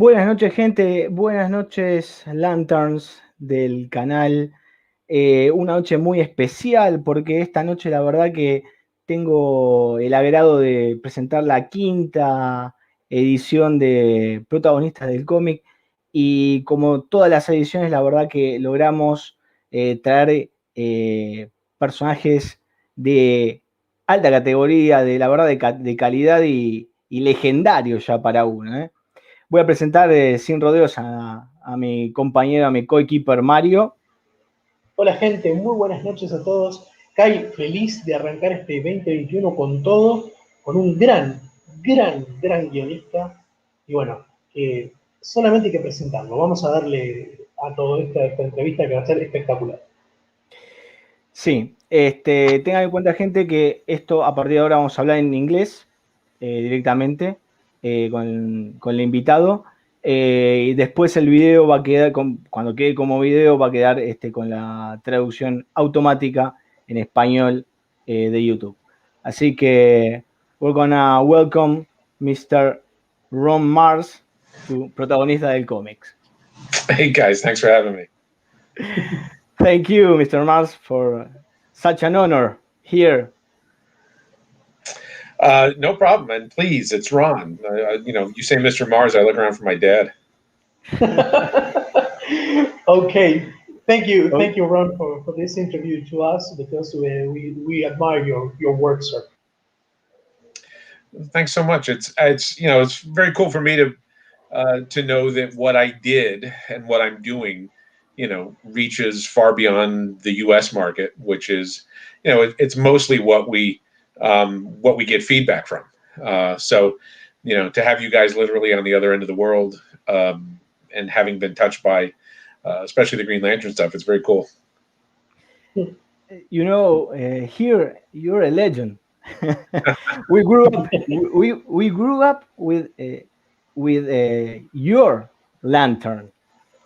Buenas noches, gente. Buenas noches, Lanterns del canal. Una noche muy especial porque esta noche la verdad que tengo el agrado de presentar la quinta edición de Protagonistas del Cómic y como todas las ediciones la verdad que logramos traer personajes de alta categoría, de la verdad de calidad y legendarios ya para uno, ¿eh? Voy a presentar sin rodeos a mi compañero, a mi coequiper Mario. Hola gente, muy buenas noches a todos. Kai, feliz de arrancar este 2021 con todo, con un gran guionista. Y bueno, solamente hay que presentarlo. Vamos a darle a todo esta entrevista que va a ser espectacular. Sí, tengan en cuenta, gente, que esto a partir de ahora vamos a hablar en inglés directamente con el invitado. Y después el video va a quedar, cuando quede como video, va a quedar con la traducción automática en español de YouTube. Así que we're gonna welcome Mr. Ron Mars, to protagonista del cómics. Hey guys, thanks for having me. Thank you, Mr. Mars, for such an honor here. No problem, and please, it's Ron. You say Mr. Mars, I look around for my dad. Okay, thank you, Ron, for this interview to us because we admire your work, sir. Thanks so much. It's very cool for me to know that what I did and what I'm doing, reaches far beyond the U.S. market, which is, it's mostly what we get feedback from. So, to have you guys literally on the other end of the world and having been touched by, especially the Green Lantern stuff, it's very cool. Here you're a legend. we grew up with your lantern,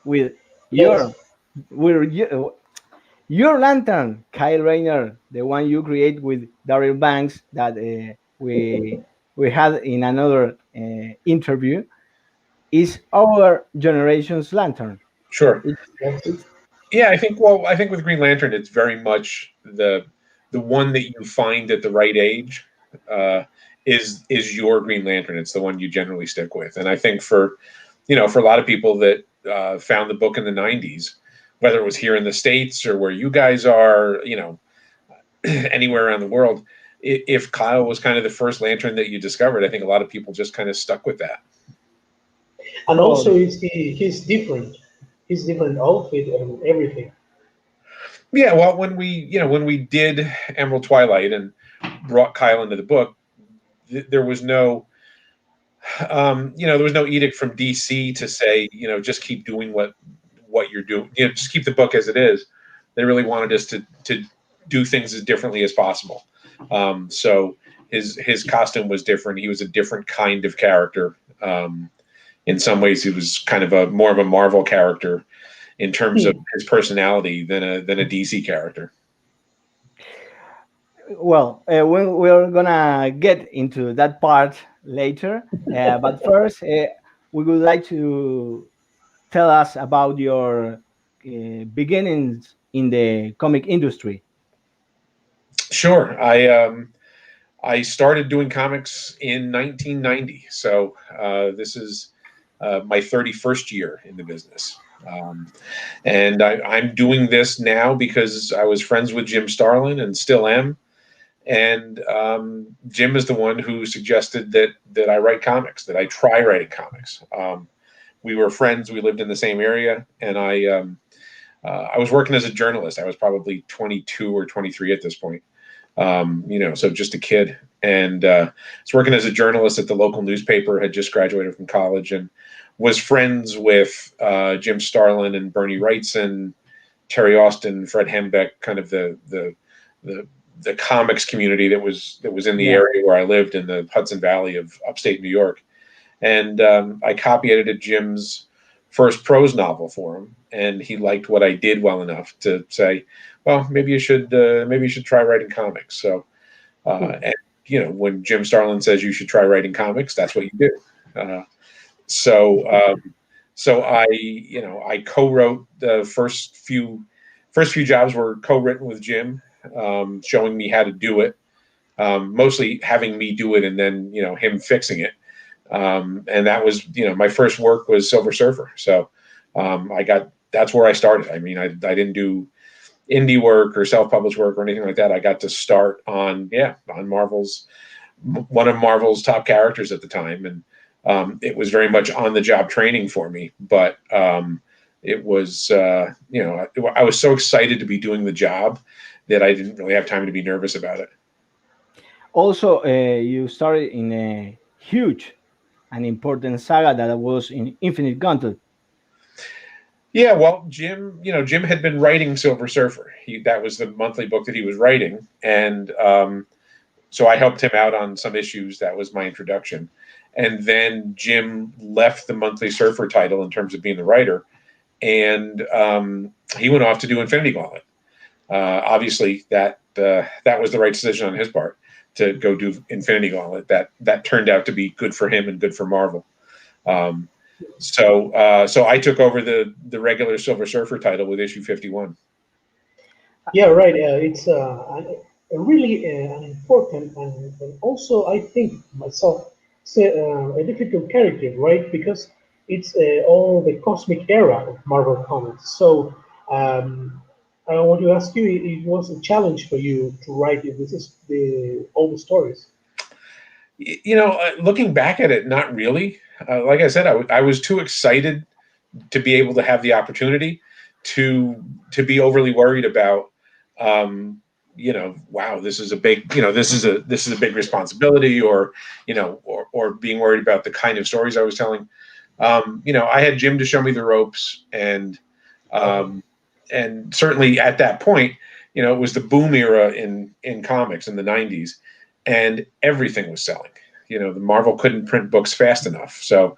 with Yes. your lantern, Kyle Rayner, the one you create with Daryl Banks that we had in another interview, is our generation's lantern. Sure. Yeah, I think with Green Lantern, it's very much the one that you find at the right age is your Green Lantern. It's the one you generally stick with. And I think for a lot of people that found the book in the 90s, whether it was here in the States or where you guys are, anywhere around the world, if Kyle was kind of the first lantern that you discovered, I think a lot of people just kind of stuck with that. And also, he's different. His different outfit and everything. Yeah, well, when we did Emerald Twilight and brought Kyle into the book, there was no, there was no edict from DC to say, just keep doing what you're doing. Just keep the book as it is. They really wanted us to do things as differently as possible. So his costume was different. He was a different kind of character. In some ways, he was kind of more of a Marvel character in terms of his personality than a DC character. Well, we're gonna get into that part later, but first, we would like to tell us about your beginnings in the comic industry. Sure, I started doing comics in 1990, so this is my 31st year in the business. And I'm doing this now because I was friends with Jim Starlin and still am. And Jim is the one who suggested that I write comics, that I try writing comics. We were friends. We lived in the same area. And I was working as a journalist. I was probably 22 or 23 at this point. So just a kid. And I was working as a journalist at the local newspaper, had just graduated from college, and was friends with Jim Starlin and Bernie Wrightson, Terry Austin, Fred Hembeck, kind of the comics community that was in the area where I lived in the Hudson Valley of upstate New York. And I copy edited Jim's first prose novel for him, and he liked what I did well enough to say, well, maybe you should try writing comics. So, and when Jim Starlin says you should try writing comics, that's what you do. So I co-wrote the first few jobs were co-written with Jim, showing me how to do it, mostly having me do it and then him fixing it. And that was my first work was Silver Surfer. So that's where I started. I mean, I didn't do indie work or self-published work or anything like that. I got to start on one of Marvel's top characters at the time, and it was very much on the job training for me. But it was I was so excited to be doing the job that I didn't really have time to be nervous about it. Also, you started in a huge and important saga that was in Infinite Gauntlet. Yeah, well, Jim had been writing Silver Surfer. That was the monthly book that he was writing, and so I helped him out on some issues. That was my introduction, and then Jim left the monthly Surfer title in terms of being the writer, and he went off to do Infinity Gauntlet. Obviously, that was the right decision on his part to go do Infinity Gauntlet. That turned out to be good for him and good for Marvel. So I took over the regular Silver Surfer title with issue 51. Yeah, right. It's a really an important and also I think myself a difficult character, right? Because it's all the cosmic era of Marvel Comics. So I want to ask you, it was a challenge for you to write all the stories. Looking back at it, not really. Like I said, I was too excited to be able to have the opportunity to be overly worried about, wow, this is a big, this is a big responsibility, or being worried about the kind of stories I was telling. I had Jim to show me the ropes, and certainly at that point, it was the boom era in comics in the 90s. And everything was selling. The Marvel couldn't print books fast enough. So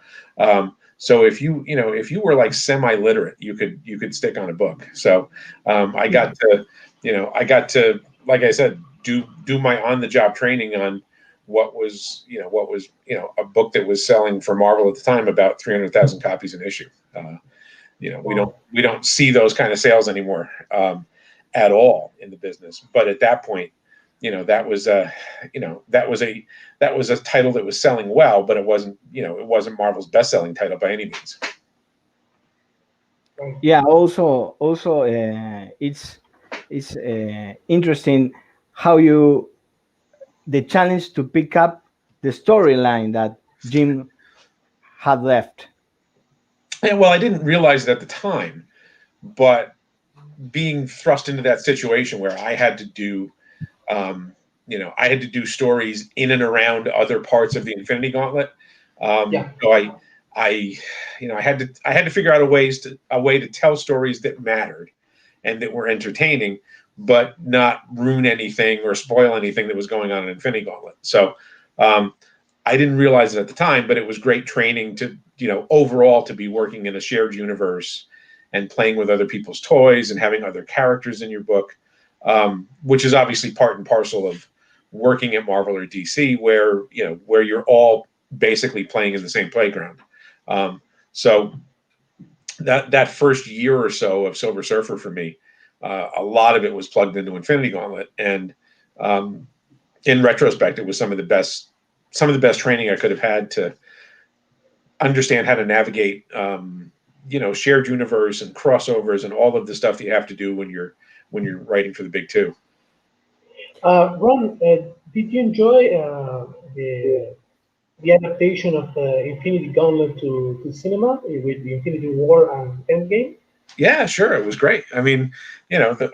if you were like semi-literate, you could stick on a book. So I got to, like I said, do my on-the-job training on what was a book that was selling for Marvel at the time about 300,000 copies an issue. We don't see those kind of sales anymore at all in the business. But at that point, that was a title that was selling well, but it wasn't Marvel's best-selling title by any means. Yeah. Also, it's interesting how the challenge to pick up the storyline that Jim had left. Yeah, well, I didn't realize it at the time, but being thrust into that situation where I had to do stories in and around other parts of the Infinity Gauntlet. So I had to figure out a way to tell stories that mattered and that were entertaining, but not ruin anything or spoil anything that was going on in Infinity Gauntlet. So I didn't realize it at the time, but it was great training to overall to be working in a shared universe and playing with other people's toys and having other characters in your book. Which is obviously part and parcel of working at Marvel or DC, where you're all basically playing in the same playground. So that first year or so of Silver Surfer for me, a lot of it was plugged into Infinity Gauntlet, and in retrospect, it was some of the best training I could have had to understand how to navigate shared universe and crossovers and all of the stuff that you have to do when you're writing for the big two. Ron, did you enjoy the adaptation of Infinity Gauntlet to cinema with the Infinity War and Endgame? Yeah, sure, it was great. I mean,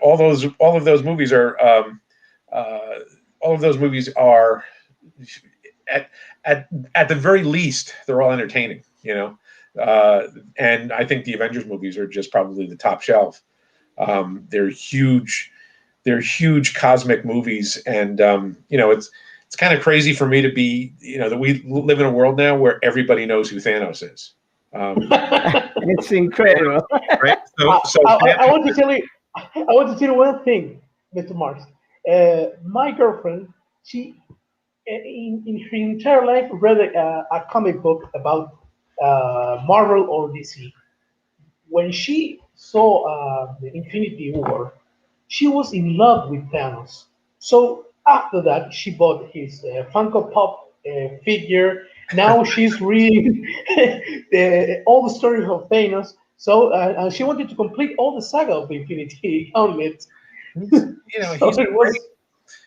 all of those movies are at the very least, they're all entertaining. And I think the Avengers movies are just probably the top shelf. They're huge cosmic movies, and it's kind of crazy for me to be that we live in a world now where everybody knows who Thanos is. It's incredible. Right? I want to tell you one thing, Mr. Marz. My girlfriend, she in her entire life read a comic book about Marvel or DC. When she saw the Infinity War, she was in love with Thanos. So after that, she bought his Funko Pop figure. Now she's reading all the stories of Thanos. So and she wanted to complete all the saga of the Infinity Gauntlet. You know, So it was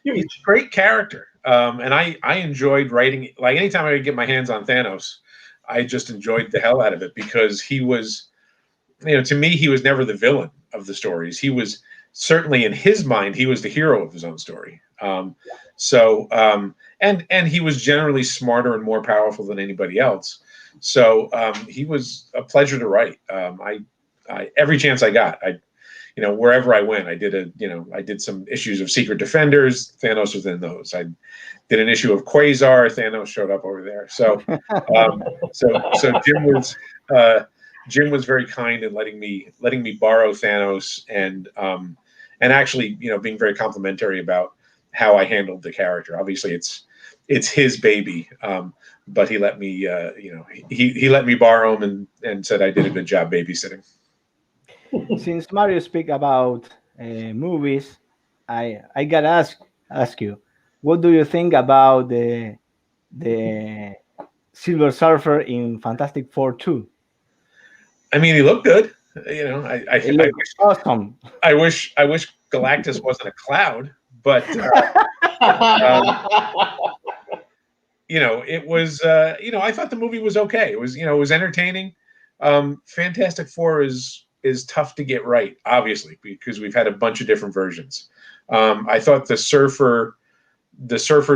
he's huge. a great character. And I enjoyed writing, like anytime I could get my hands on Thanos, I just enjoyed the hell out of it because he was, you know, to me, he was never the villain of the stories. He was certainly in his mind, he was the hero of his own story. And he was generally smarter and more powerful than anybody else. So he was a pleasure to write. I every chance I got, you know, wherever I went, I did some issues of Secret Defenders. Thanos was in those. I did an issue of Quasar. Thanos showed up over there. So, so Jim was very kind in letting me borrow Thanos and actually, you know, being very complimentary about how I handled the character. Obviously, it's his baby, but he let me, you know, he let me borrow him and said I did a good job babysitting. Since Mario speak about movies, I gotta ask you, what do you think about the Silver Surfer in Fantastic Four 2? I mean, he looked good. You know, It looks awesome. I wish Galactus wasn't a cloud, but you know, it was. You know, I thought the movie was okay. It was, you know, it was entertaining. Fantastic Four is tough to get right, obviously, because we've had a bunch of different versions. I thought the surfer's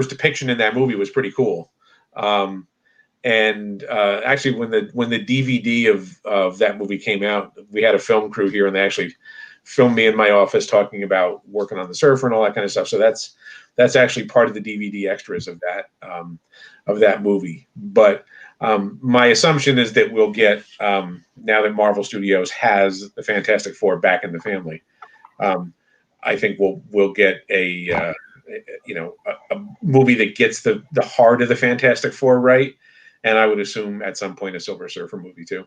depiction in that movie was pretty cool. And actually, when the DVD of that movie came out, we had a film crew here, and they actually filmed me in my office talking about working on the surfer and all that kind of stuff. So that's actually part of the DVD extras of that movie. But my assumption is that we'll get, now that Marvel Studios has the Fantastic Four back in the family, I think we'll get a movie that gets the heart of the Fantastic Four right. And I would assume at some point a Silver Surfer movie too.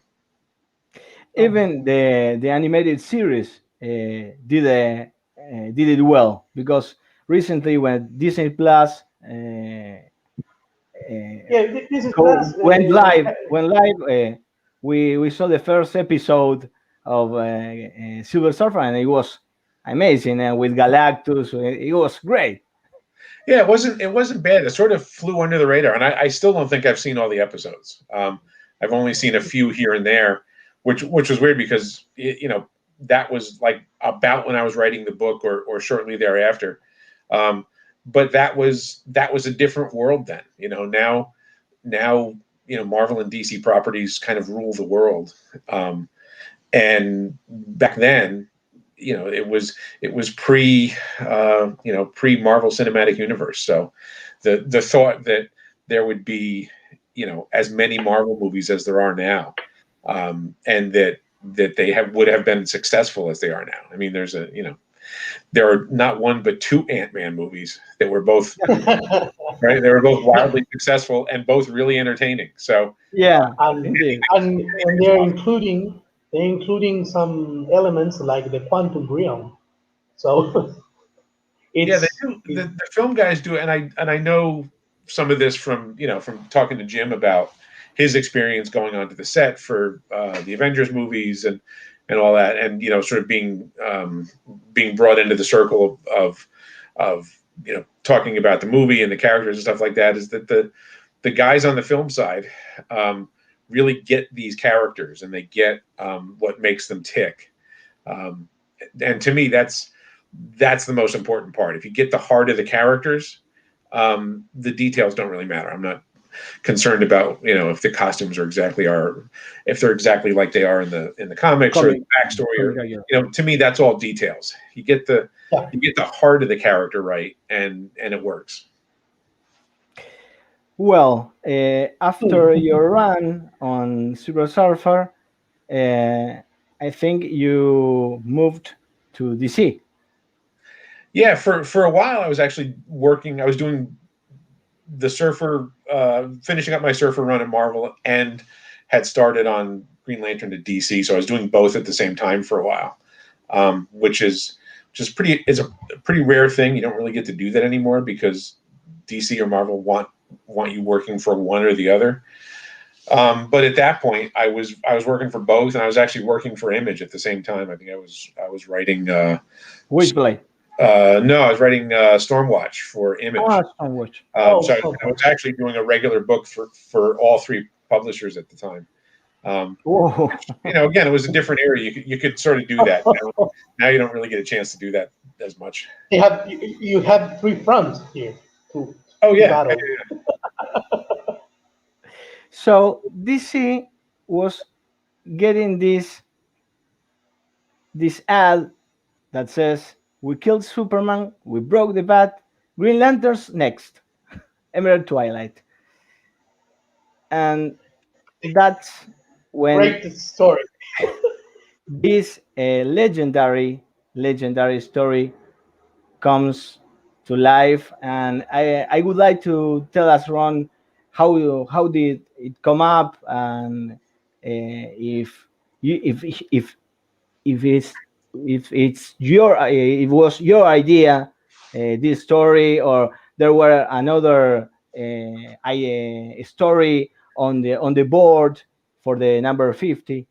Even the animated series did it well, because recently when Disney Plus This is class, went live, we saw the first episode of Silver Surfer, and it was amazing, and with Galactus, it was great. Yeah, it wasn't bad. It sort of flew under the radar, and I still don't think I've seen all the episodes. I've only seen a few here and there, which was weird because you know, that was like about when I was writing the book or shortly thereafter. But that was a different world then. You know, now you know, Marvel and DC properties kind of rule the world. And back then, you know, it was pre Marvel Cinematic Universe. So the thought that there would be, you know, as many Marvel movies as there are now, and that they would have been successful as they are now. I mean, there are not one but two Ant-Man movies that were both right. They were both wildly successful and both really entertaining. So yeah, and they're including some elements like the quantum realm. So yeah, they do. The film guys do it, and I know some of this from talking to Jim about his experience going onto the set for the Avengers movies and all that, and you know, sort of being brought into the circle of you know, talking about the movie and the characters and stuff like that, is that the guys on the film side really get these characters and they get what makes them tick. And to me, that's the most important part. If you get the heart of the characters, the details don't really matter. I'm not concerned about, you know, if the costumes are if they're exactly like they are in the comics or the backstory, or, you know, to me that's all details. You get the heart of the character right, and it works. Well, after your run on Silver Surfer, I think you moved to DC. Yeah, for a while I was actually working. I was doing the Surfer, finishing up my Surfer run at Marvel, and had started on Green Lantern to DC, so I was doing both at the same time for a while, which is a pretty rare thing. You don't really get to do that anymore because DC or Marvel want you working for one or the other. But at that point, I was working for both, and I was actually working for Image at the same time. I think I was writing. Witchblade. No, I was writing Stormwatch for Image. Stormwatch. So I was actually doing a regular book for all three publishers at the time. Again, it was a different era. You could sort of do that. Now you don't really get a chance to do that as much. You have three fronts here. Yeah. So DC was getting this ad that says, "We killed Superman, we broke the bat, Green Lantern's next, Emerald Twilight," and that's when great story. this legendary story comes to life. And I would like to tell us, Ron, how did it come up, and if it was your idea, this story, or there were another story on the board for the number 50.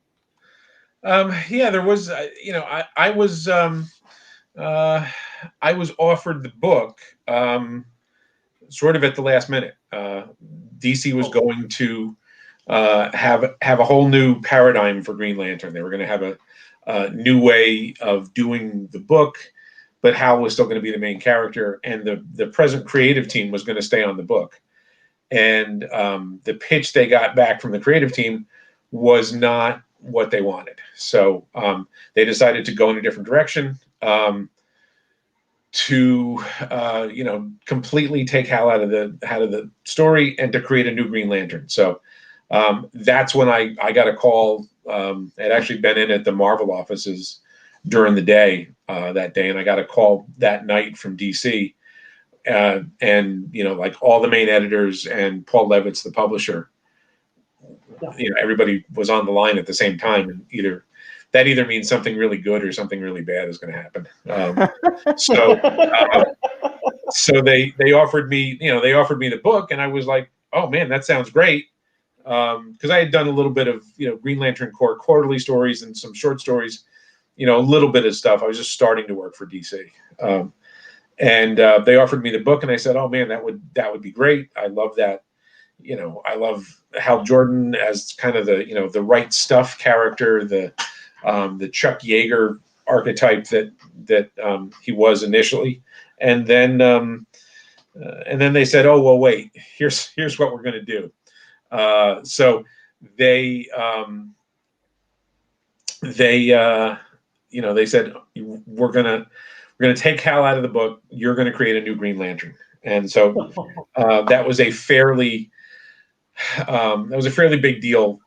Yeah, there was. I was offered the book sort of at the last minute. DC was going to have a whole new paradigm for Green Lantern. They were going to have a new way of doing the book, but Hal was still going to be the main character, and the present creative team was going to stay on the book. And the pitch they got back from the creative team was not what they wanted. So they decided to go in a different direction, to completely take Hal out of the story and to create a new Green Lantern. So that's when I got a call. I'd actually been in at the Marvel offices during the day that day, and I got a call that night from DC, and like all the main editors and Paul Levitz, the publisher. Everybody was on the line at the same time, and either means something really good or something really bad is going to happen. So they offered me, the book, and I was like, oh man, that sounds great. Because I had done a little bit of, Green Lantern Corps quarterly stories and some short stories, a little bit of stuff. I was just starting to work for DC. And they offered me the book, and I said, oh man, that would be great. I love that. I love Hal Jordan as kind of the right stuff character, the Chuck Yeager archetype that he was initially, and then they said, "Oh well, wait. Here's what we're going to do." So they said, "We're gonna take Hal out of the book. You're going to create a new Green Lantern." And so that was a fairly big deal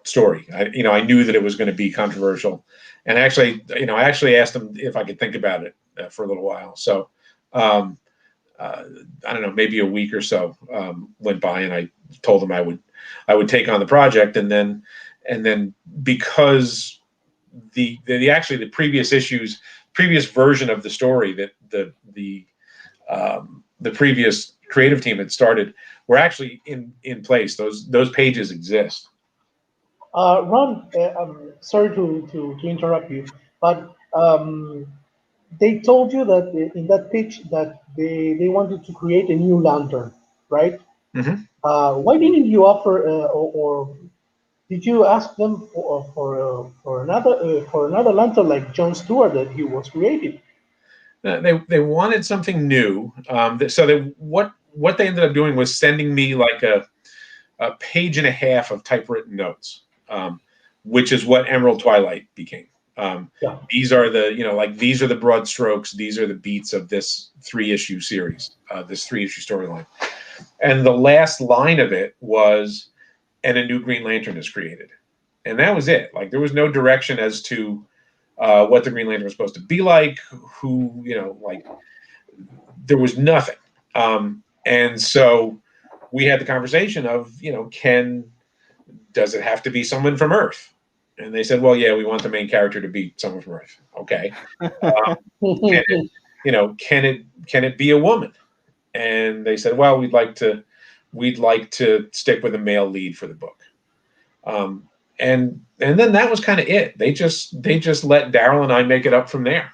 story. I knew that it was going to be controversial, and actually, I actually asked them if I could think about it for a little while. So I don't know, maybe a week or so went by, and I told them I would take on the project, and then because the previous version of the story that the previous creative team had started were actually in place. Those pages exist. Ron, I'm sorry to interrupt you, but they told you that in that pitch that they wanted to create a new lantern, right? Mm-hmm. Why didn't you offer, or did you ask them for another lantern like John Stewart that he was creating? They wanted something new. So what they ended up doing was sending me like a page and a half of typewritten notes, which is what Emerald Twilight became. These are these are the broad strokes. These are the beats of this 3-issue series, this 3-issue storyline. And the last line of it was, "And a new Green Lantern is created." And that was it. Like, there was no direction as to what the Green Lantern was supposed to be like, there was nothing. And so we had the conversation of, can does it have to be someone from Earth? And they said, well, yeah, we want the main character to be someone from Earth. Okay. Can it, can it be a woman? And they said, well, we'd like to stick with a male lead for the book. And then that was kind of it. They just let Daryl and I make it up from there.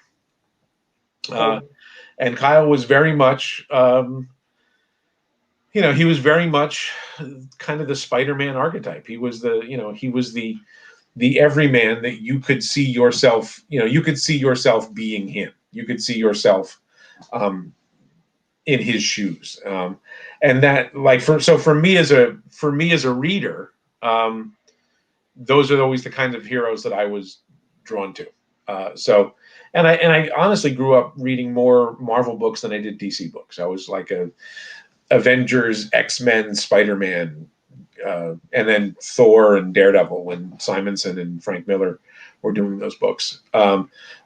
And Kyle was very much, he was very much kind of the Spider-Man archetype. He was the everyman that you could see yourself, you could see yourself being him. You could see yourself in his shoes. And that, like, for me as a reader, those are always the kinds of heroes that I was drawn to. And I honestly grew up reading more Marvel books than I did DC books. I was like a Avengers, X-Men, Spider-Man, and then Thor and Daredevil when Simonson and Frank Miller were doing those books.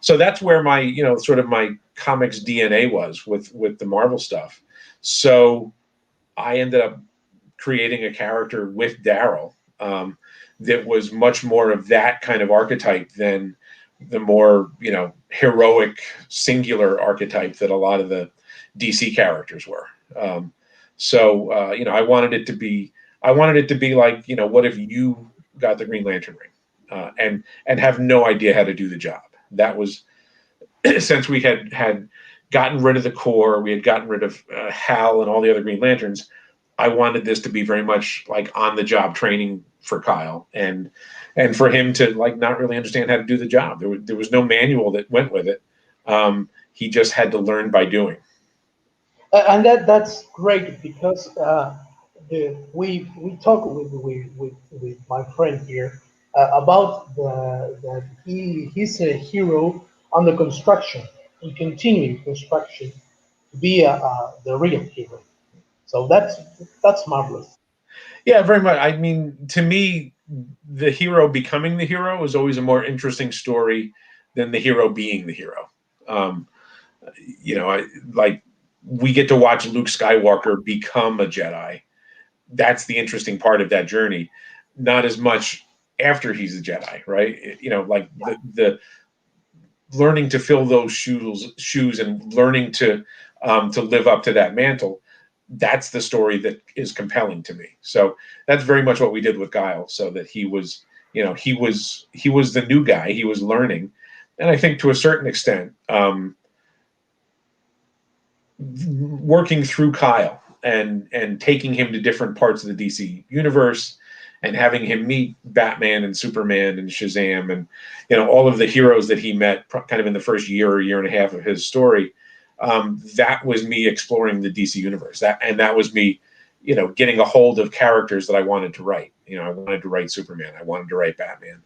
So that's where my, sort of my comics DNA was with the Marvel stuff. So I ended up creating a character with Daryl that was much more of that kind of archetype than the more, heroic singular archetype that a lot of the DC characters were. I wanted it to be like, what if you got the Green Lantern ring and have no idea how to do the job? That was, since we had gotten rid of the Corps, we had gotten rid of Hal and all the other Green Lanterns. I wanted this to be very much like on the job training for Kyle and for him to like not really understand how to do the job. There was no manual that went with it. He just had to learn by doing. And that's great because we talk with my friend here about that he's a hero under construction and continuing construction to be the real hero. So that's marvelous. Yeah, very much. I mean, to me, the hero becoming the hero is always a more interesting story than the hero being the hero. We get to watch Luke Skywalker become a Jedi. That's the interesting part of that journey. Not as much after he's a Jedi, right? The learning to fill those shoes and learning to live up to that mantle. That's the story that is compelling to me. So that's very much what we did with Kyle. So that he was the new guy. He was learning, and I think to a certain extent, working through Kyle and taking him to different parts of the DC universe and having him meet Batman and Superman and Shazam and all of the heroes that he met kind of in the first year or year and a half of his story. That was me exploring the DC universe. That was me, getting a hold of characters that I wanted to write. I wanted to write Superman. I wanted to write Batman.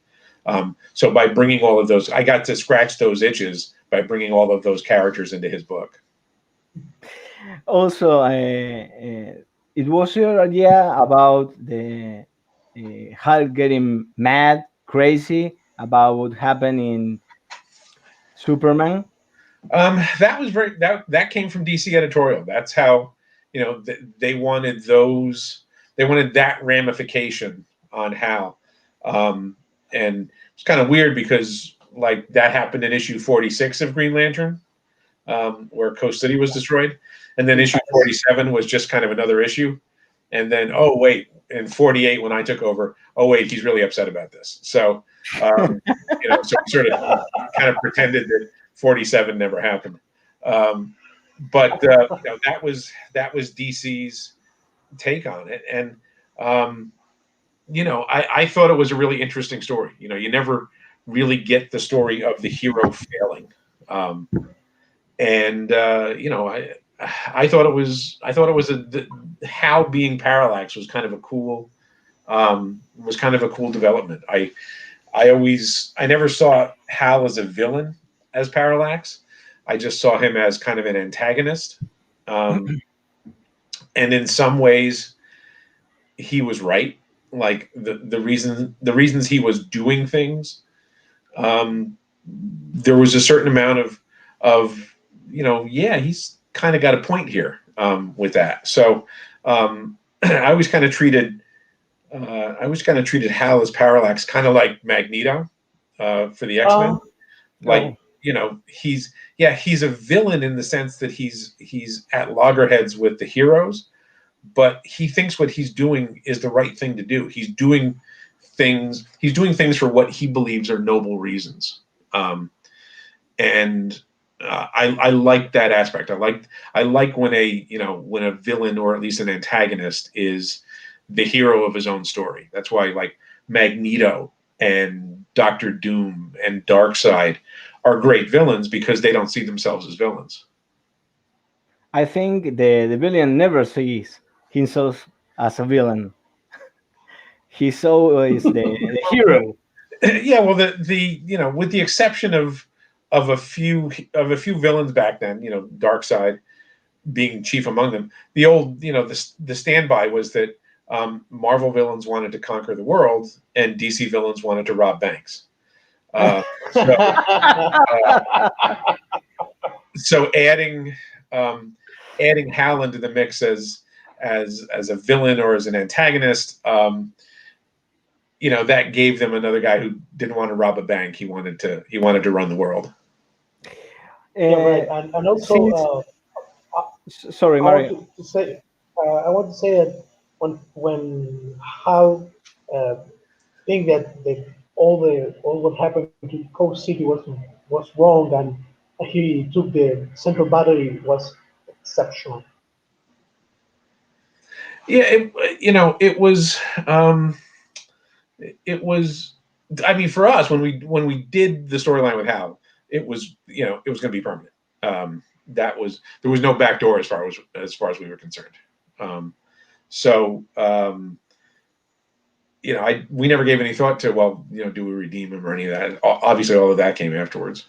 So by bringing all of those, I got to scratch those itches by bringing all of those characters into his book. Also, it was your idea about the Hulk getting mad, crazy about what happened in Superman. That was that came from DC editorial. That's how, they wanted that ramification on Hal. And it's kind of weird because like that happened in issue 46 of Green Lantern, where Coast City was destroyed. And then issue 47 was just kind of another issue. And then, oh, wait, in 48, when I took over, oh, wait, he's really upset about this. So, so we sort of kind of pretended that 47 never happened. But that was DC's take on it. And, I thought it was a really interesting story. You never really get the story of the hero failing. I thought it was Hal being Parallax was kind of a cool development. I never saw Hal as a villain as Parallax. I just saw him as kind of an antagonist. And in some ways he was right. Like the reasons he was doing things, there was a certain amount of he's kind of got a point here with that. So I always kind of treated I always kind of treated Hal as Parallax, kind of like Magneto for the X-Men. Like, you know, he's a villain in the sense that he's at loggerheads with the heroes, but he thinks what he's doing is the right thing to do. He's doing things for what he believes are noble reasons. And I like that aspect. I like when when a villain, or at least an antagonist, is the hero of his own story. That's why, like, Magneto and Doctor Doom and Darkseid are great villains, because they don't see themselves as villains. I think the villain never sees himself as a villain. He's always the hero. Yeah, well, with the exception of a few villains back then, Darkseid being chief among them, the old, the standby was that Marvel villains wanted to conquer the world and DC villains wanted to rob banks. So adding Hal into the mix as a villain or as an antagonist, that gave them another guy who didn't want to rob a bank. He wanted to run the world. Yeah, right. And also, sorry, Mario. I want to say that when Hal think that all what happened to Coast City was wrong, and he took the central battery, was exceptional. Yeah, it was. It was. I mean, for us, when we did the storyline with Hal, it was it was going to be permanent. There was no back door as far as we were concerned. We never gave any thought to, well, do we redeem him or any of that? Obviously, all of that came afterwards.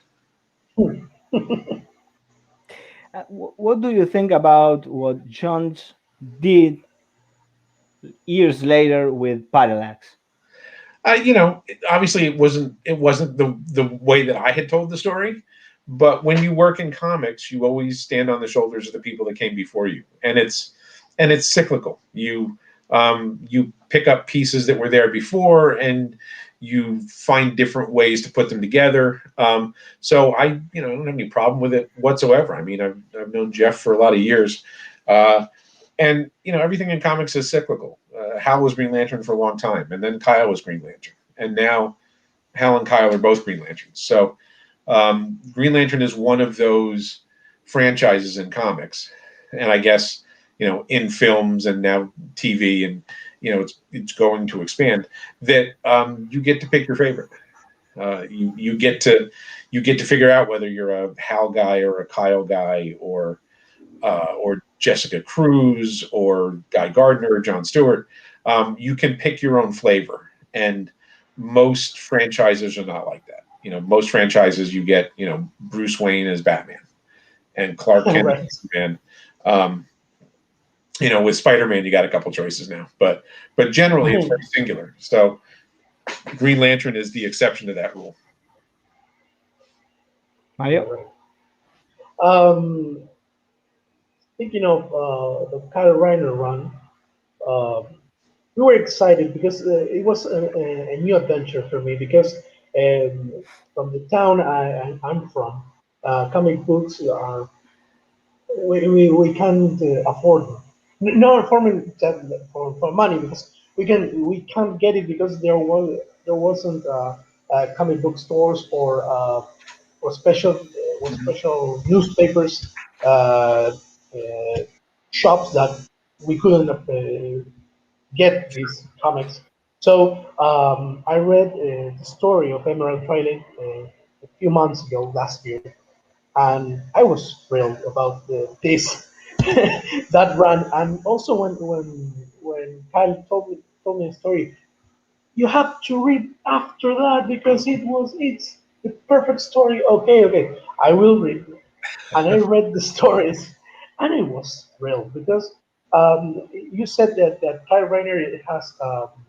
What do you think about what Jones did years later with Parallax? Obviously, it wasn't the way that I had told the story. But when you work in comics, you always stand on the shoulders of the people that came before you, and it's cyclical. You pick up pieces that were there before, and you find different ways to put them together. So I don't have any problem with it whatsoever. I mean, I've known Jeff for a lot of years, and everything in comics is cyclical. Hal was Green Lantern for a long time, and then Kyle was Green Lantern, and now Hal and Kyle are both Green Lanterns. So Green Lantern is one of those franchises in comics, and I guess in films and now TV, and it's going to expand, that you get to pick your favorite. You get to figure out whether you're a Hal guy or a Kyle guy, or Jessica Cruz or Guy Gardner or John Stewart. You can pick your own flavor, and most franchises are not like that. Most franchises, you get Bruce Wayne as Batman and Clark Kent as Superman. With Spider-Man, you got a couple choices now, but generally it's very singular. So Green Lantern is the exception to that rule. Mario? Thinking of the Kyle Rayner run, we were excited because it was a new adventure for me, because from the town I'm from, comic books are, we can't afford them. Not affording for money, because we can't get it, because there wasn't comic book stores or special newspapers, shops that we couldn't get these comics. So I read the story of Emerald Twilight a few months ago, last year, and I was thrilled about this that run. And also when Kyle told me a story, you have to read after that, because it's the perfect story. Okay, I will read. And I read the stories, and I was thrilled, because you said that Kyle Rayner has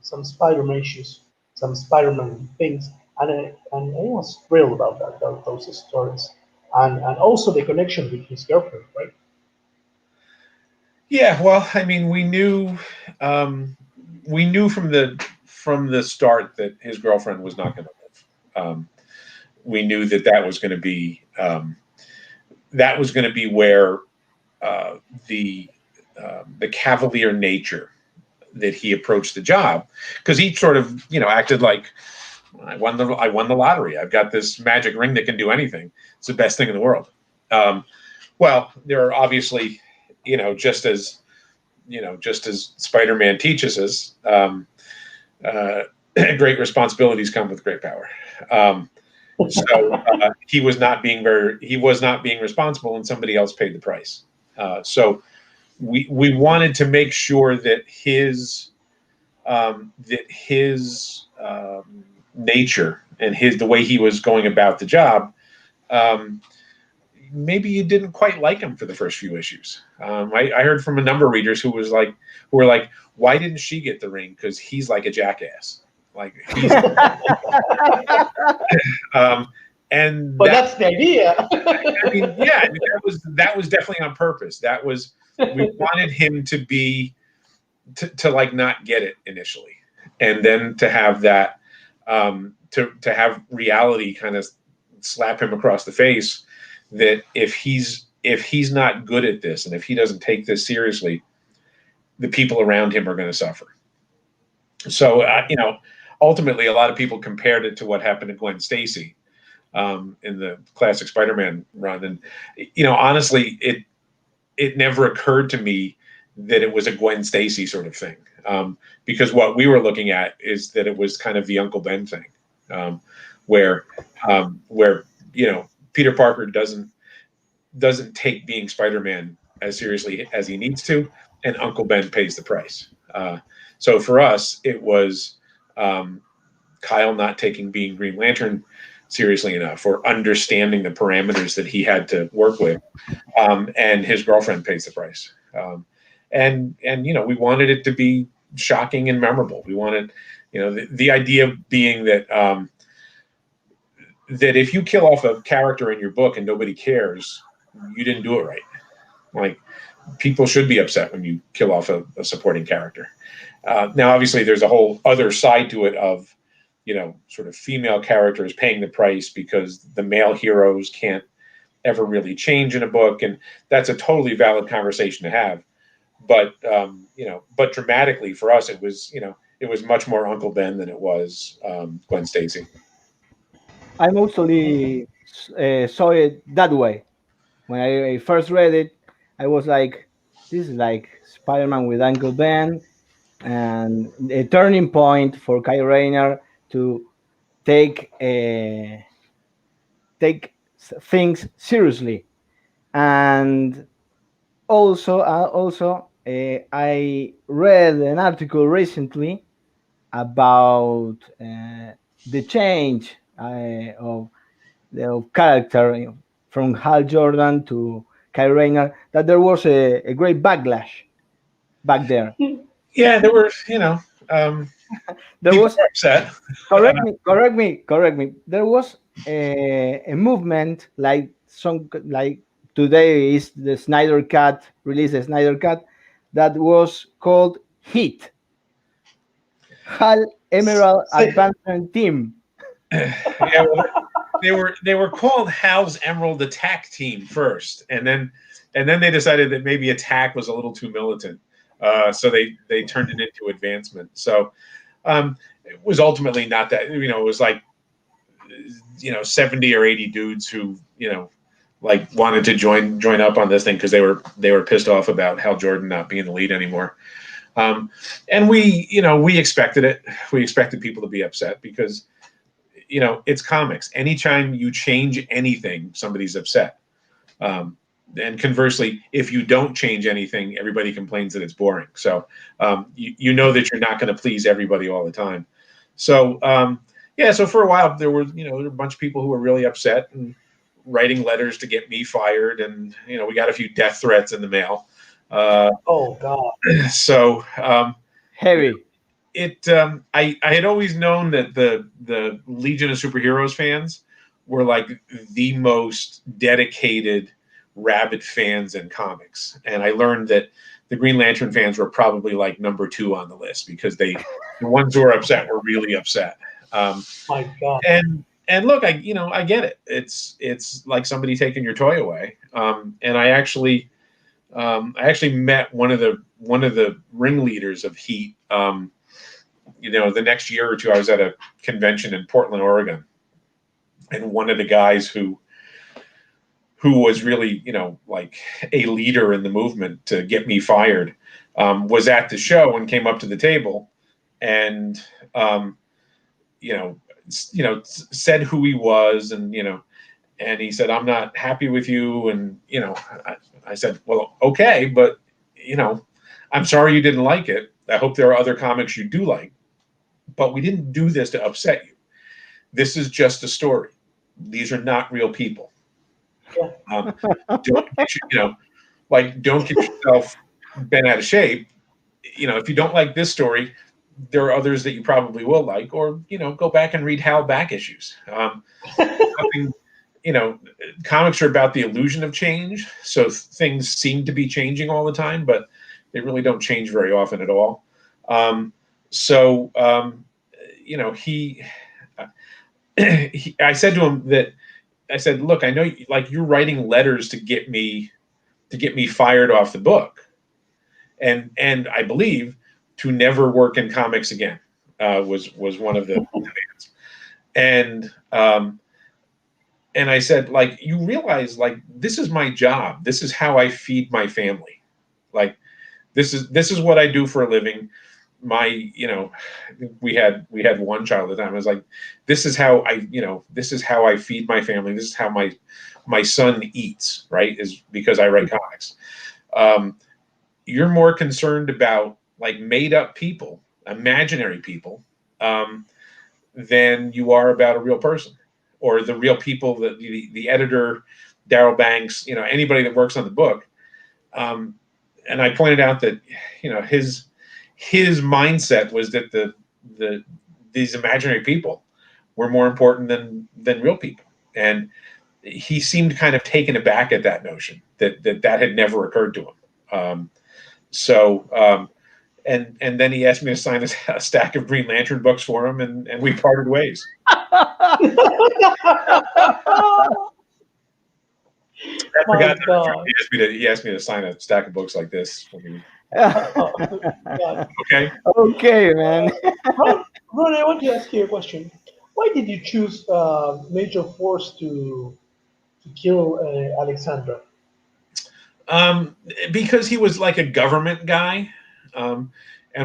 some Spider-Man issues, some Spider-Man things, and I was thrilled about those stories, and also the connection with his girlfriend, right? Yeah, well, I mean, we knew we knew from the start that his girlfriend was not going to live. We knew that was going to be where the cavalier nature that he approached the job, because he sort of acted like, I won the lottery. I've got this magic ring that can do anything. It's the best thing in the world. Well, there are obviously, just as Spider-Man teaches us, great responsibilities come with great power. So he was not being responsible, and somebody else paid the price. So we wanted to make sure that his nature and the way he was going about the job, maybe you didn't quite like him for the first few issues. I heard from a number of readers who were like, why didn't she get the ring? Because he's like a jackass. Like he's and but that's the idea. I mean, yeah, that was definitely on purpose. We wanted him to be to like not get it initially, and then to have that to have reality kind of slap him across the face, that if he's not good at this, and if he doesn't take this seriously, the people around him are going to suffer. So ultimately, a lot of people compared it to what happened to Gwen Stacy in the classic Spider-Man run, and honestly, it never occurred to me that it was a Gwen Stacy sort of thing, because what we were looking at is that it was kind of the Uncle Ben thing, where Peter Parker doesn't take being Spider-Man as seriously as he needs to, and Uncle Ben pays the price. So for us, it was Kyle not taking being Green Lantern seriously enough, or understanding the parameters that he had to work with, and his girlfriend pays the price. And we wanted it to be shocking and memorable. We wanted, the idea being that that if you kill off a character in your book and nobody cares, you didn't do it right. Like, people should be upset when you kill off a supporting character. Now, obviously, there's a whole other side to it of, sort of female characters paying the price because the male heroes can't ever really change in a book, and that's a totally valid conversation to have. But but dramatically for us, it was much more Uncle Ben than it was Gwen Stacy. I mostly saw it that way. When I first read it, I was like, this is like Spider-Man with Uncle Ben, and a turning point for Kyle Rayner to take things seriously. And also I read an article recently about the change of the character from Hal Jordan to Kyle Rayner, that there was a great backlash back there. Yeah, there were, there was upset. correct me. There was a movement like today is the Snyder Cut, released the Snyder Cut, that was called HIT, Hal Emerald Advancement Team. Yeah, well, they were called Hal's Emerald Attack Team first, and then they decided that maybe Attack was a little too militant, so they turned it into Advancement. So it was ultimately not that. It was like 70 or 80 dudes who like wanted to join up on this thing because they were pissed off about Hal Jordan not being the lead anymore. And we expected it. We expected people to be upset because it's comics. Anytime you change anything, somebody's upset. And conversely, if you don't change anything, everybody complains that it's boring. So you know that you're not going to please everybody all the time. So so for a while there were a bunch of people who were really upset and writing letters to get me fired, and we got a few death threats in the mail. Oh God! So heavy. I had always known that the Legion of Superheroes fans were like the most dedicated rabid fans in comics, and I learned that the Green Lantern fans were probably like number 2 on the list, because the ones who were upset were really upset. My God. And look, I get it. It's like somebody taking your toy away. And I actually met one of the ringleaders of Heat. The next year or two, I was at a convention in Portland, Oregon, and one of the guys who was really, like a leader in the movement to get me fired, was at the show and came up to the table and, said who he was, and he said, "I'm not happy with you." And, I said, "Well, okay, but, I'm sorry you didn't like it. I hope there are other comics you do like, but we didn't do this to upset you. This is just a story. These are not real people. Don't get yourself bent out of shape. If you don't like this story, there are others that you probably will like, or, go back and read Hal back issues." Comics are about the illusion of change. So things seem to be changing all the time, but they really don't change very often at all. I said to him I said, "Look, I know you're writing letters to get me fired off the book. And I believe to never work in comics again," was one of the demands. And I said, you realize, this is my job. This is how I feed my family. This is what I do for a living. We had one child at the time. I was like, this is how I feed my family. This is how my son eats, right? Is because I write comics. You're more concerned about made up people, imaginary people, than you are about a real person, or the real people that the editor, Darryl Banks, anybody that works on the book. And I pointed out that, his mindset was that these imaginary people were more important than real people. And he seemed kind of taken aback at that notion that had never occurred to him. And then he asked me to sign a stack of Green Lantern books for him, and we parted ways. I forgot he asked me to sign a stack of books like this. Okay. Okay, man. Ron, I want to ask you a question. Why did you choose Major Force to kill Alexandra? Because he was like a government guy, and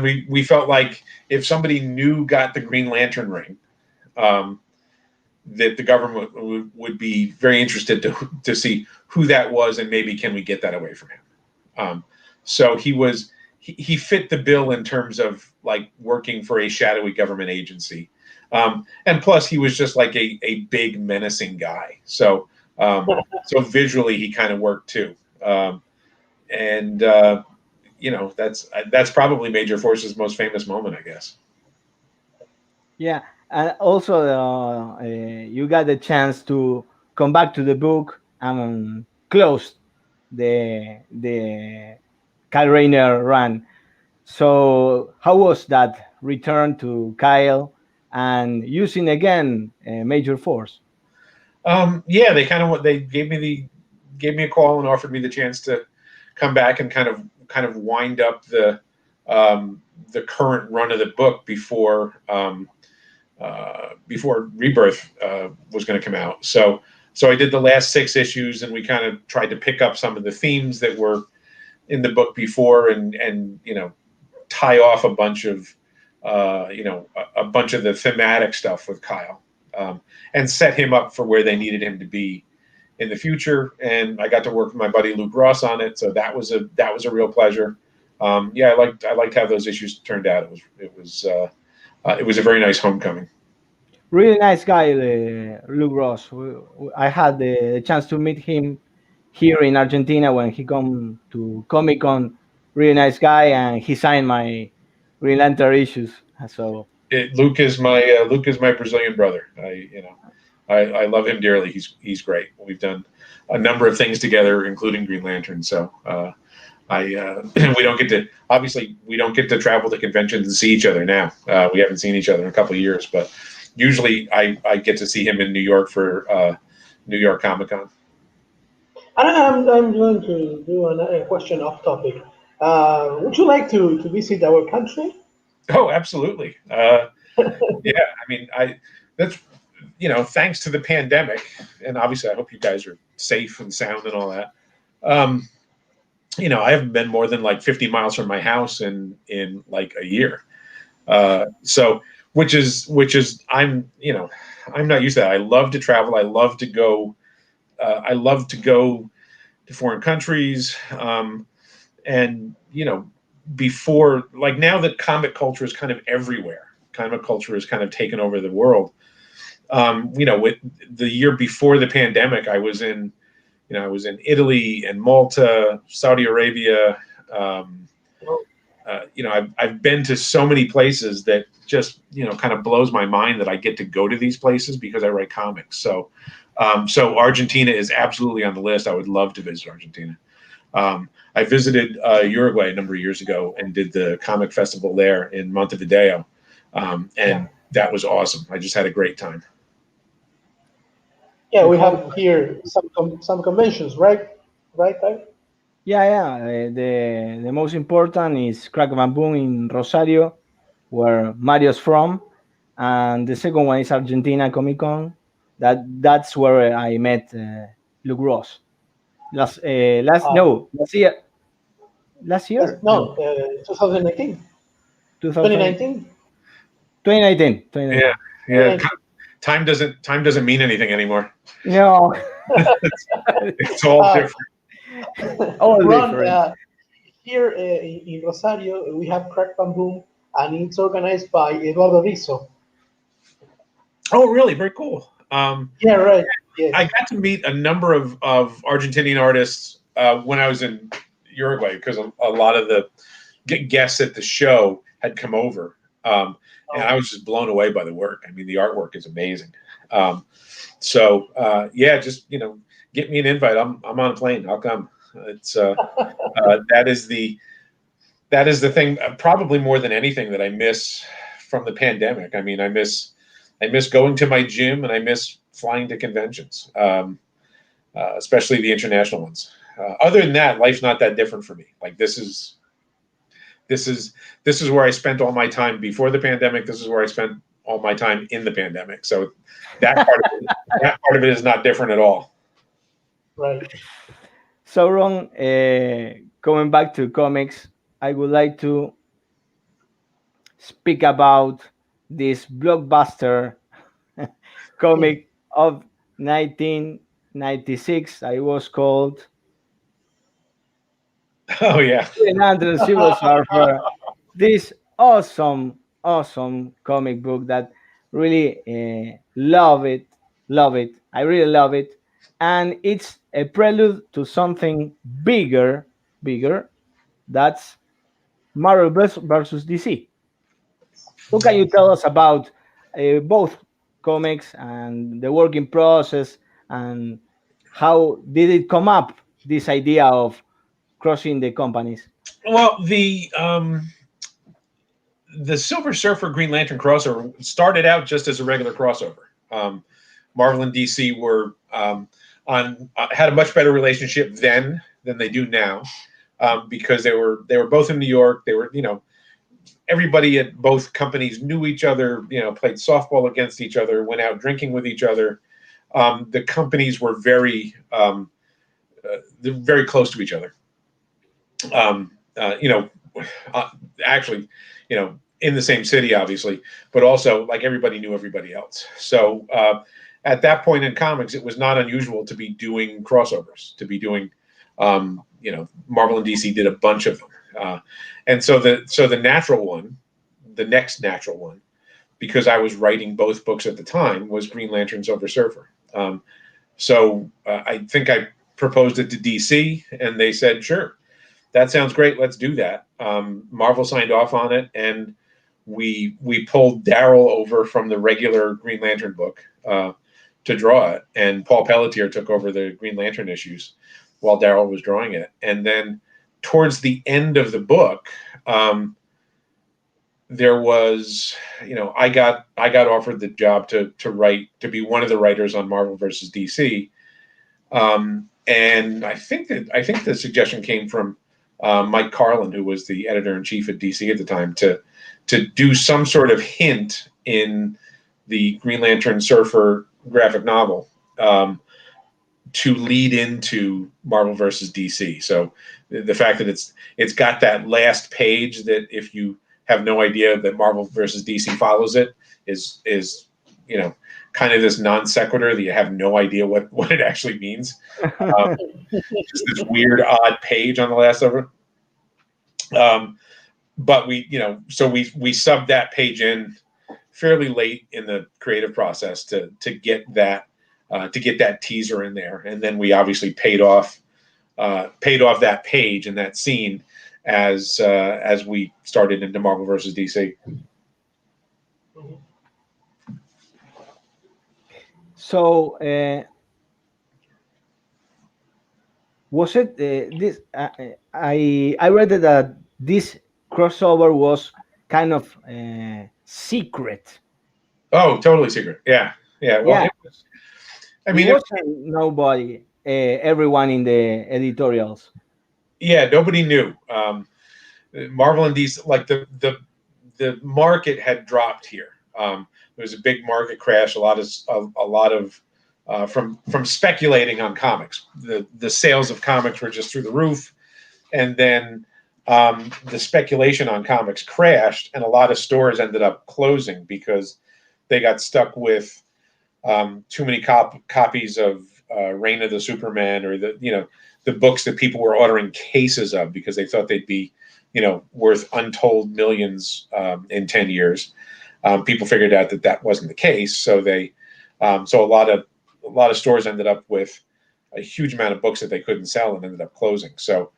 we felt like if somebody new got the Green Lantern ring, that the government would be very interested to see who that was, and maybe can we get that away from him. So he fit the bill in terms of working for a shadowy government agency, and plus he was just like a big menacing guy. So visually he kind of worked too. That's probably Major Force's most famous moment, I guess. Yeah, and also you got the chance to come back to the book and close the Kyle Rayner run. So how was that return to Kyle and using again Major Force? Yeah, they gave me a call and offered me the chance to come back and kind of wind up the current run of the book before Rebirth was going to come out. So I did the last 6 issues, and we kind of tried to pick up some of the themes that were in the book before, and tie off a bunch of the thematic stuff with Kyle, and set him up for where they needed him to be in the future. And I got to work with my buddy Luke Ross on it, so that was a real pleasure. I liked how those issues turned out. It was a very nice homecoming. Really nice guy, Luke Ross. I had the chance to meet him here in Argentina when he come to Comic Con. Really nice guy, and he signed my Green Lantern issues. So Luke is my Brazilian brother. I love him dearly. He's great. We've done a number of things together, including Green Lantern. So we don't get to, obviously we don't get to travel to conventions and see each other now. We haven't seen each other in a couple of years, but usually I get to see him in New York for New York Comic Con. I'm going to do a question off topic. Would you like to visit our country? Oh, absolutely. Yeah, I mean, that's, thanks to the pandemic, and obviously I hope you guys are safe and sound and all that. I haven't been more than like 50 miles from my house in like a year. So, which is, I'm not used to that. I love to travel. I love to go to foreign countries. And, before, like now that comic culture is kind of everywhere, comic culture has kind of taken over the world. With the year before the pandemic, I was in Italy and Malta, Saudi Arabia. I've been to so many places that just, kind of blows my mind that I get to go to these places because I write comics. So Argentina is absolutely on the list. I would love to visit Argentina. I visited Uruguay a number of years ago and did the comic festival there in Montevideo. And that was awesome. I just had a great time. Yeah, we have here some conventions, right? Right, Ty? Yeah. The most important is Crack Bam Boom in Rosario, where Mario's from, and the second one is Argentina Comic Con. That's where I met Luke Ross. Last year. Last year? No, 2019. 2019. 2019. Yeah. Time doesn't mean anything anymore. No. It's all different. All Ron, different. here in Rosario, we have Crack Bam Boom, and it's organized by Eduardo Rizzo. Oh, really? Very cool. Yeah, right. Yes. I got to meet a number of Argentinian artists when I was in Uruguay because a lot of the guests at the show had come over. And I was just blown away by the work. I mean, the artwork is amazing. Just get me an invite. I'm on a plane. I'll come. It's that is the thing. Probably more than anything that I miss from the pandemic. I mean, I miss going to my gym and I miss flying to conventions, especially the international ones. Other than that, life's not that different for me. Like this is where I spent all my time before the pandemic. This is where I spent all my time in the pandemic. So that part of it is not different at all. Right. So Ron, coming back to comics, I would like to speak about this blockbuster comic of 1996. I was called Oh yeah, Silver Surfer. This awesome comic book that really love it. I really love it, and it's a prelude to something bigger. That's Marvel versus DC. What can you tell us about both comics and the working process, and how did it come up, this idea of crossing the companies? Well, the Silver Surfer Green Lantern crossover started out just as a regular crossover. Marvel and DC were had a much better relationship then than they do now, because they were both in New York. They were, everybody at both companies knew each other. Played softball against each other, went out drinking with each other. The companies were very close to each other. Actually, in the same city, obviously, but also like everybody knew everybody else. So at that point in comics, it was not unusual to be doing crossovers, to be doing, Marvel and DC did a bunch of them. And so the natural one, the next natural one, because I was writing both books at the time, was Green Lantern Silver Surfer. I think I proposed it to DC, and they said, sure, that sounds great. Let's do that. Marvel signed off on it, and we pulled Daryl over from the regular Green Lantern book to draw it, and Paul Pelletier took over the Green Lantern issues while Daryl was drawing it. And then towards the end of the book, there was, I got offered the job to be one of the writers on Marvel versus DC, and I think the suggestion came from Mike Carlin, who was the editor-in-chief at DC at the time, to do some sort of hint in the Green Lantern Surfer graphic novel to lead into Marvel versus DC. So the fact that it's got that last page that, if you have no idea that Marvel versus DC follows it, is kind of this non sequitur that you have no idea what it actually means. Just this weird, odd page on the last over. But we subbed that page in fairly late in the creative process to get that teaser in there, and then we obviously paid off that page and that scene as we started into Marvel versus DC. So was it this? I read that this crossover was kind of secret. Oh, totally secret. Yeah. Well, yeah. It was, I mean, it wasn't nobody, everyone in the editorials. Yeah, nobody knew. Marvel and DC, like the market had dropped here. There was a big market crash. A lot of from speculating on comics. The sales of comics were just through the roof, and then the speculation on comics crashed, and a lot of stores ended up closing because they got stuck with too many copies of Reign of the Superman, or the books that people were ordering cases of because they thought they'd be worth untold millions in 10 years. People figured out that wasn't the case, so a lot of stores ended up with a huge amount of books that they couldn't sell and ended up closing. So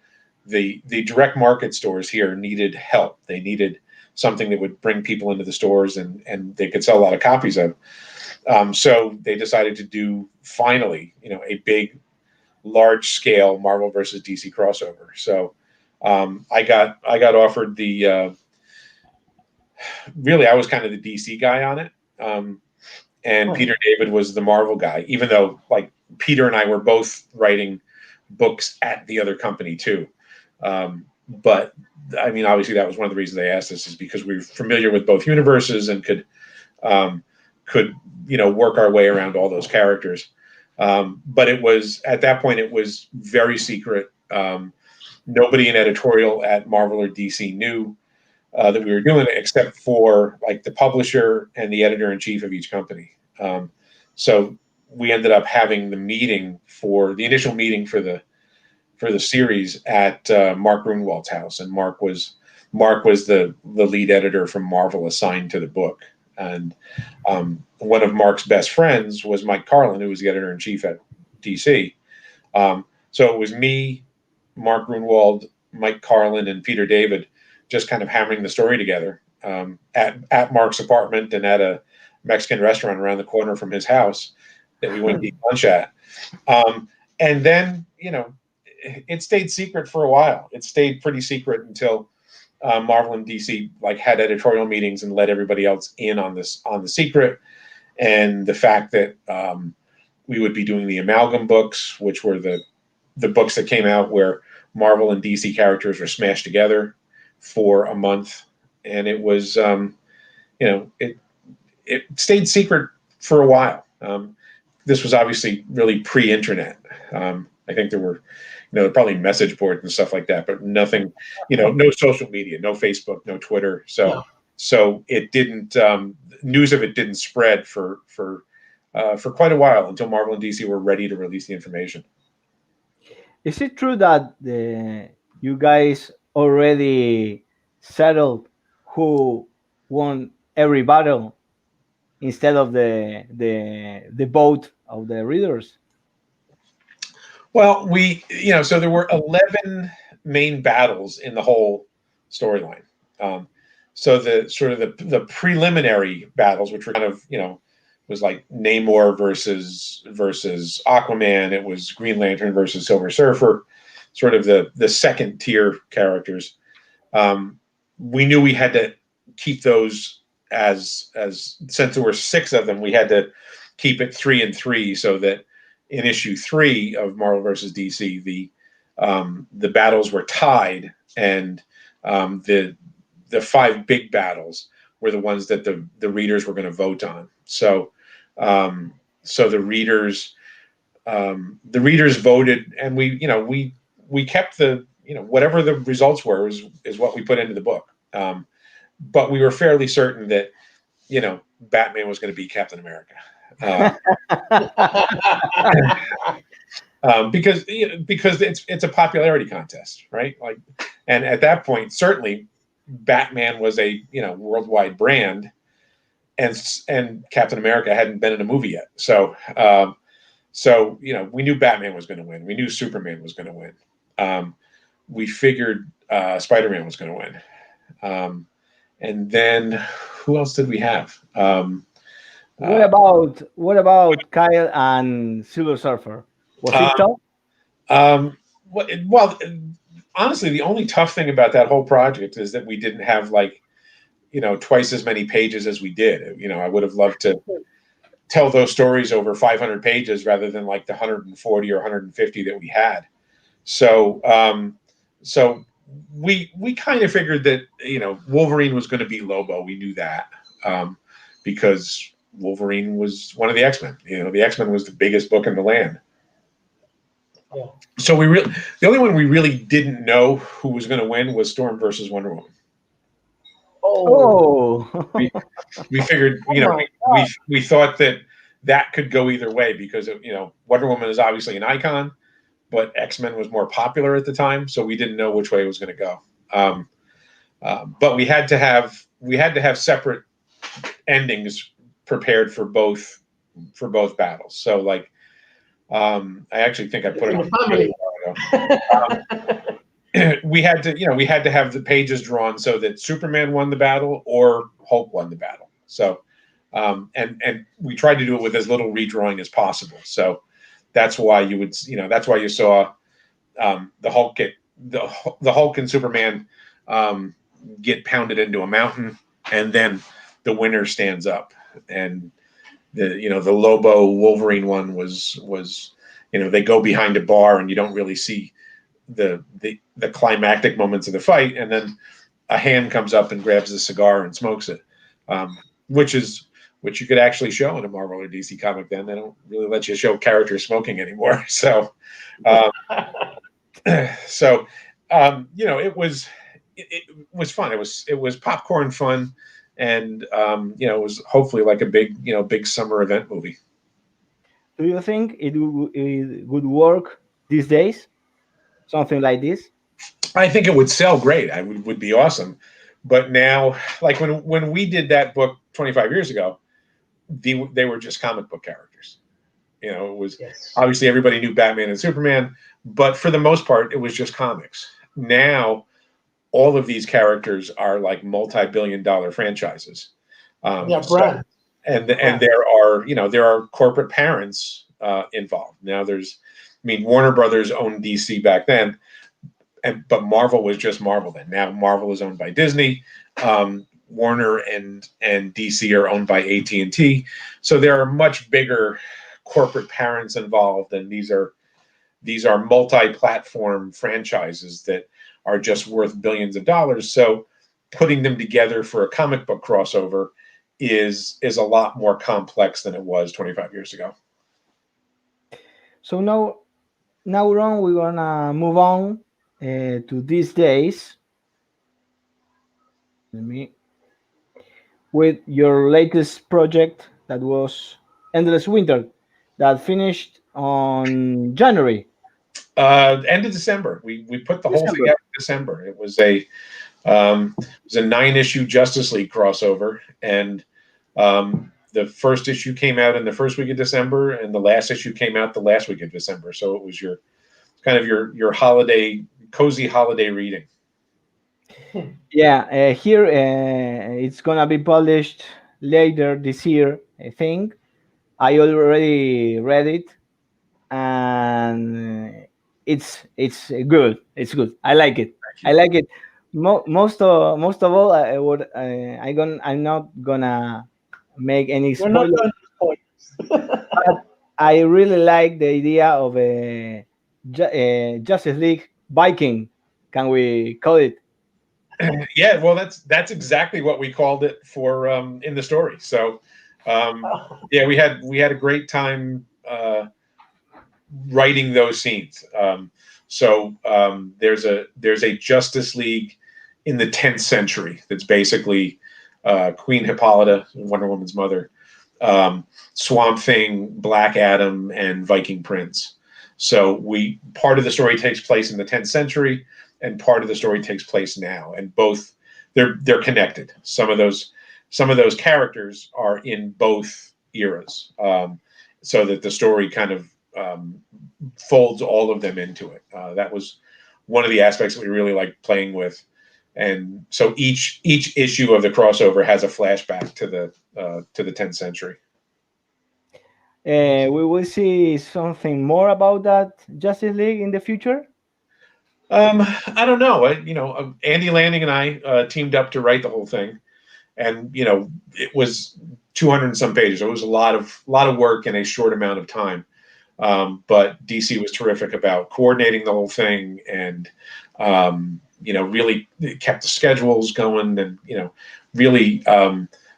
the direct market stores here needed help. They needed something that would bring people into the stores and they could sell a lot of copies of. So they decided to do, finally, a big, large-scale Marvel versus DC crossover. So I got offered really, I was kind of the DC guy on it, and Peter David was the Marvel guy. Even though, like, Peter and I were both writing books at the other company too, but I mean, obviously, that was one of the reasons they asked us, is because we were familiar with both universes and could work our way around all those characters. But it was, at that point, it was very secret. Nobody in editorial at Marvel or DC knew that we were doing it, except for like the publisher and the editor-in-chief of each company. So we ended up having the initial meeting for the series at Mark Grunwald's house, and Mark was the lead editor from Marvel assigned to the book. And one of Mark's best friends was Mike Carlin, who was the editor-in-chief at DC. So it was me, Mark Grunwald, Mike Carlin, and Peter David just kind of hammering the story together at Mark's apartment and at a Mexican restaurant around the corner from his house that we went to eat lunch at. And then, it stayed secret for a while. It stayed pretty secret until Marvel and DC had editorial meetings and let everybody else in on the secret. And the fact that we would be doing the amalgam books, which were the books that came out where Marvel and DC characters were smashed together for a month. And it was, it stayed secret for a while. This was obviously really pre-internet. I think there were, probably message boards and stuff like that, but nothing, no social media, no Facebook, no Twitter. So it didn't, news of it didn't spread for quite a while until Marvel and DC were ready to release the information. Is it true that you guys already settled who won every battle instead of the vote of the readers? Well, so there were 11 main battles in the whole storyline. So the preliminary battles, which were kind of, was like Namor versus Aquaman. It was Green Lantern versus Silver Surfer. sort of the second tier characters. We knew we had to keep those as since there were 6 of them, we had to keep it 3 and 3, so that in issue 3 of Marvel versus DC, the battles were tied, and the 5 big battles were the ones that the readers were going to vote on. So the readers voted, and we kept the whatever the results were is what we put into the book. But we were fairly certain that Batman was going to beat Captain America. Because it's a popularity contest, right? Like, and at that point, certainly Batman was a worldwide brand, and Captain America hadn't been in a movie yet. So we knew Batman was going to win. We knew Superman was going to win. We figured Spider-Man was going to win. And then who else did we have? What about Kyle and Silver Surfer? Was it tough? Well, honestly, the only tough thing about that whole project is that we didn't have twice as many pages as we did. I would have loved to tell those stories over 500 pages rather than like the 140 or 150 that we had. So we kind of figured that Wolverine was going to be Lobo. We knew that because Wolverine was one of the X-Men. The X-Men was the biggest book in the land. Yeah. So the only one we really didn't know who was going to win was Storm versus Wonder Woman. Oh, we figured, we thought that could go either way because Wonder Woman is obviously an icon, but X-Men was more popular at the time, so we didn't know which way it was going to go. But we had to have separate endings prepared for both battles. So I actually think I put it on the we had to have the pages drawn so that Superman won the battle or Hulk won the battle. So and we tried to do it with as little redrawing as possible. So that's why you saw the Hulk and Superman get pounded into a mountain, and then the winner stands up. And the Lobo Wolverine one was they go behind a bar and you don't really see the climactic moments of the fight, and then a hand comes up and grabs the cigar and smokes it, which you could actually show in a Marvel or DC comic. Then they don't really let you show characters smoking anymore. So it was fun. It was popcorn fun. And it was hopefully like a big summer event movie. Do you think it would work these days? Something like this? I think it would sell great. I would be awesome. But now, like when we did that book 25 years ago, they were just comic book characters. It was obviously everybody knew Batman and Superman, but for the most part, it was just comics. Now, all of these characters are like multi-billion-dollar franchises. Brand. And there are corporate parents involved. Now Warner Brothers owned DC back then, but Marvel was just Marvel then. Now Marvel is owned by Disney. Warner and DC are owned by AT&T. So there are much bigger corporate parents involved, and these are multi-platform franchises that are just worth billions of dollars. So putting them together for a comic book crossover is a lot more complex than it was 25 years ago. So now Ron, we're gonna move on to these days. With your latest project that was Endless Winter, that finished on January. End of December. We put the whole thing out in December. It was a 9-issue Justice League crossover, and the first issue came out in the first week of December, and the last issue came out the last week of December. So it was your cozy holiday reading. Yeah, here it's gonna be published later this year, I think. I already read it, and it's good. It's good. I like it. I like it. Most of all, I'm not gonna make any You're not spoilers. going to spoilers. But I really like the idea of Justice League Viking. Can we call it? Yeah, well, that's exactly what we called it for in the story. So, yeah, we had a great time writing those scenes. There's a Justice League in the 10th century that's basically Queen Hippolyta, Wonder Woman's mother, Swamp Thing, Black Adam, and Viking Prince. So part of the story takes place in the 10th century, and part of the story takes place now, and both they're connected. Some of those characters are in both eras, so that the story kind of folds all of them into it. That was one of the aspects that we really liked playing with, and so each issue of the crossover has a flashback to the 10th century. We will see something more about that Justice League in the future. I don't know. Andy Lanning and I teamed up to write the whole thing, and it was 200 and some pages. It was a lot of work in a short amount of time. But DC was terrific about coordinating the whole thing, and really kept the schedules going, and really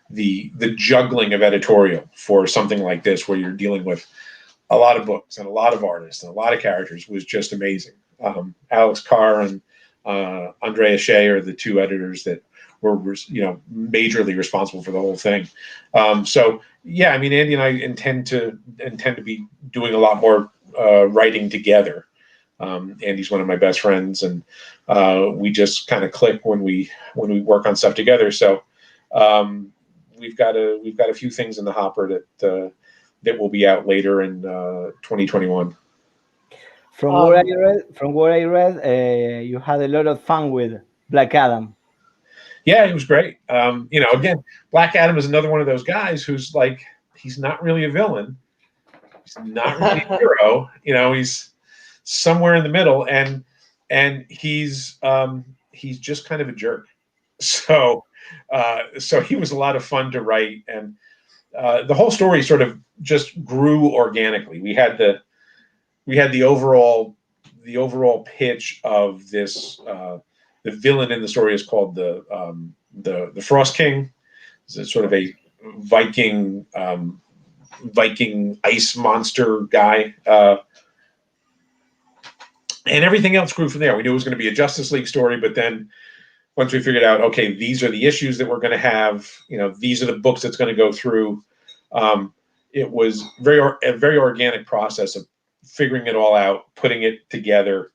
the juggling of editorial for something like this, where you're dealing with a lot of books and a lot of artists and a lot of characters, was just amazing. Alex Carr and Andrea Shea are the two editors that were majorly responsible for the whole thing. So yeah, I mean, Andy and I intend to be doing a lot more writing together. Andy's one of my best friends, and we just kind of click when we work on stuff together. So we've got a few things in the hopper that will be out later in 2021. From what I read, you had a lot of fun with Black Adam. Yeah, he was great. Again, Black Adam is another one of those guys who's like, he's not really a villain. He's not really a hero. He's somewhere in the middle, and he's just kind of a jerk. So he was a lot of fun to write, and the whole story sort of just grew organically. We had the overall pitch of this. The villain in the story is called the Frost King. It's sort of a Viking ice monster guy, and everything else grew from there. We knew it was going to be a Justice League story, but then once we figured out, okay, these are the issues that we're going to have, these are the books that's going to go through. It was a very organic process of figuring it all out, putting it together,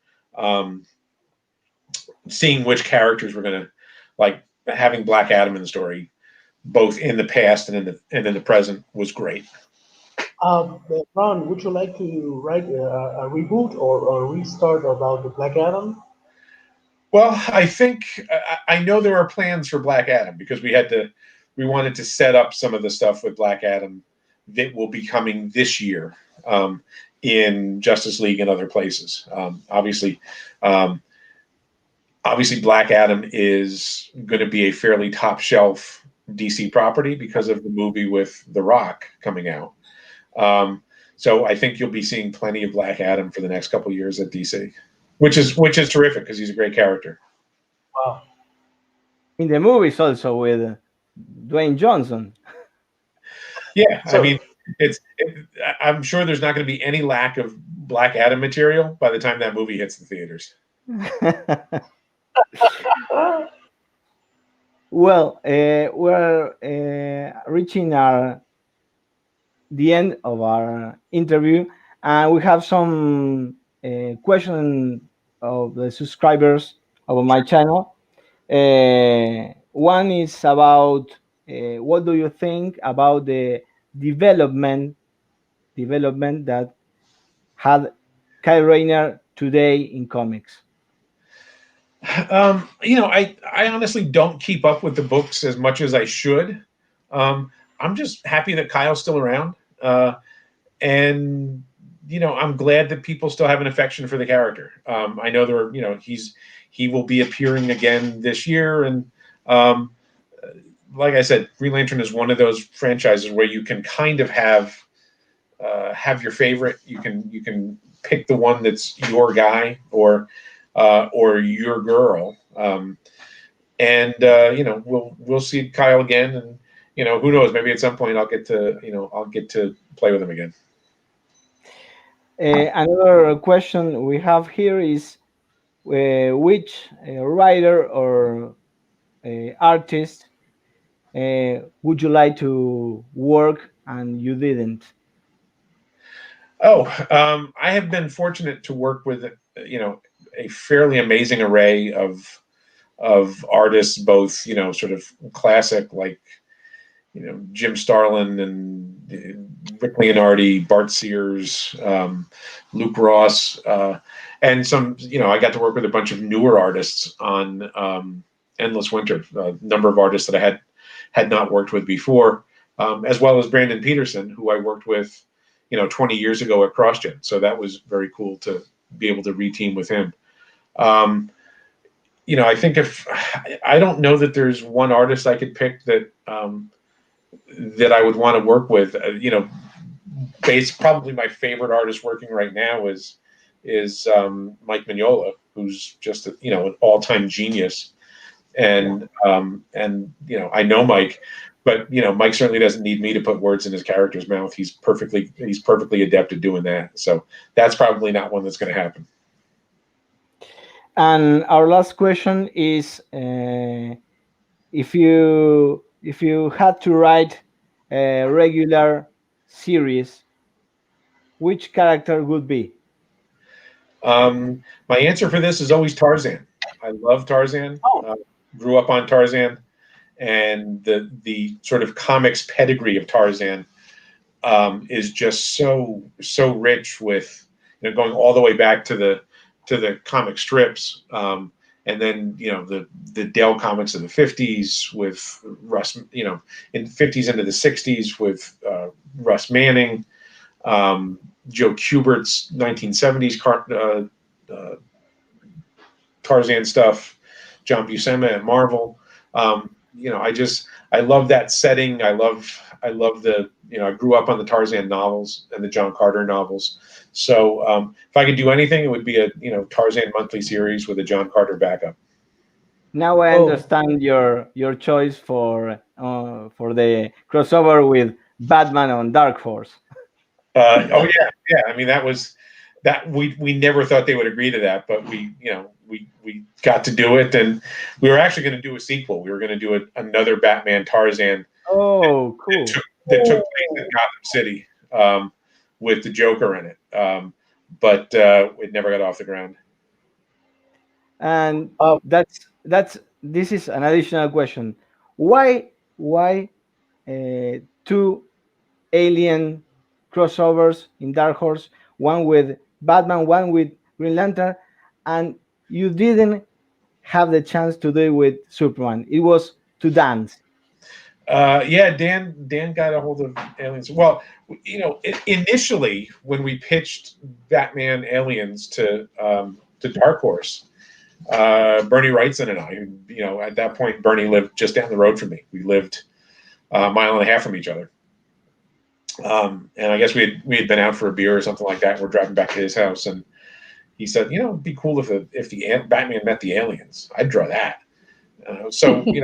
seeing which characters we're going to like. Having Black Adam in the story, both in the past and in the present, was great. Ron, would you like to write a reboot or a restart about the Black Adam? Well, I think I know there are plans for Black Adam, because we wanted to set up some of the stuff with Black Adam that will be coming this year in Justice League and other places. Obviously, Black Adam is going to be a fairly top shelf DC property because of the movie with The Rock coming out. So I think you'll be seeing plenty of Black Adam for the next couple of years at DC, which is terrific, because he's a great character. Wow. In the movies also with Dwayne Johnson. Yeah, so, I mean, I'm sure there's not going to be any lack of Black Adam material by the time that movie hits the theaters. Well, we're reaching the end of our interview, and we have some questions of the subscribers of my channel. One is about what do you think about the development that had Kyle Rayner today in comics? I honestly don't keep up with the books as much as I should. I'm just happy that Kyle's still around, and I'm glad that people still have an affection for the character. I know there are, he will be appearing again this year, and like I said, Green Lantern is one of those franchises where you can kind of have your favorite. You can pick the one that's your guy or your girl, and we'll see Kyle again, and who knows, maybe at some point I'll get to play with him again. Another question we have here is which writer or artist would you like to work and you didn't? Oh, I have been fortunate to work with a fairly amazing array of artists, both sort of classic like Jim Starlin and Rick Leonardi, Bart Sears, Luke Ross, and some I got to work with a bunch of newer artists on Endless Winter, a number of artists that I had not worked with before, as well as Brandon Peterson, who I worked with 20 years ago at CrossGen. So that was very cool to be able to reteam with him. I think I don't know that there's one artist I could pick that I would want to work with. Probably my favorite artist working right now is Mike Mignola, who's just an all-time genius. And I know Mike, but Mike certainly doesn't need me to put words in his character's mouth. He's perfectly adept at doing that. So that's probably not one that's going to happen. And our last question is, if you had to write a regular series, which character would be? My answer for this is always Tarzan. I love Tarzan. Grew up on Tarzan, and the sort of comics pedigree of Tarzan is just so rich, with going all the way back to the comic strips, and then the Dale comics of the 50s with Russ, in the 50s into the 60s with Russ Manning, Joe Kubert's 1970s Tarzan stuff, John Buscema at Marvel. I love that setting. I love the I grew up on the Tarzan novels and the John Carter novels. So if I could do anything, it would be a Tarzan monthly series with a John Carter backup. Now I understand your choice for the crossover with Batman on Dark Horse. Yeah. I mean, we never thought they would agree to that, but we got to do it, and we were actually going to do a sequel. We were going to do another Batman Tarzan. Oh, cool! That took place in Gotham City with the Joker in it, but it never got off the ground. And this is an additional question. Why two alien crossovers in Dark Horse? One with Batman, one with Green Lantern, and you didn't have the chance to do it with Superman. It was to dance. Yeah, Dan got a hold of Aliens. Well, initially when we pitched Batman Aliens to Dark Horse, Bernie Wrightson and I, at that point Bernie lived just down the road from me. We lived a mile and a half from each other. And I guess we had been out for a beer or something like that. And we're driving back to his house, and he said, it'd be cool if the Batman met the aliens. I'd draw that. So we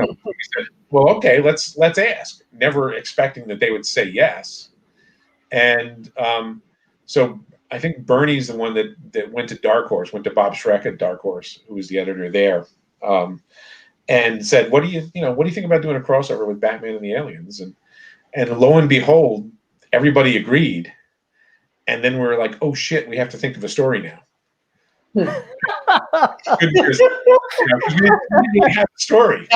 said, well, okay, let's ask. Never expecting that they would say yes. And so I think Bernie's the one that went to Dark Horse, went to Bob Schreck at Dark Horse, who was the editor there, and said, what do you think about doing a crossover with Batman and the aliens? And lo and behold, everybody agreed. And then we were like, oh shit, we have to think of a story now. Good news. We didn't have a story.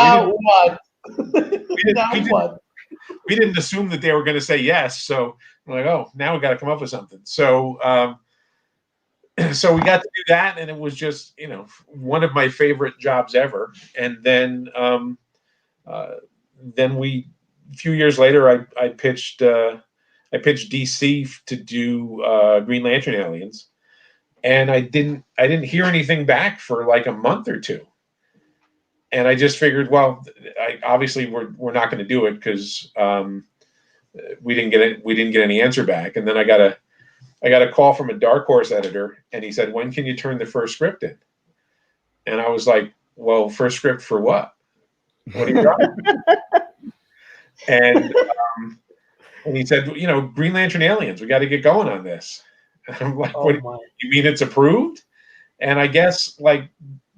We didn't assume that they were going to say yes. So we're like, oh, now we got to come up with something. So so we got to do that, and it was just one of my favorite jobs ever. And then a few years later, I pitched pitched DC to do Green Lantern Aliens, and I didn't hear anything back for like a month or two. And I just figured, well, obviously we're not going to do it because we didn't get any answer back. And then I got a call from a Dark Horse editor, and he said, "When can you turn the first script in?" And I was like, "Well, first script for what? What are you got?" And he said, Green Lantern Aliens, we got to get going on this. And I'm like, "What? You mean it's approved?" And I guess like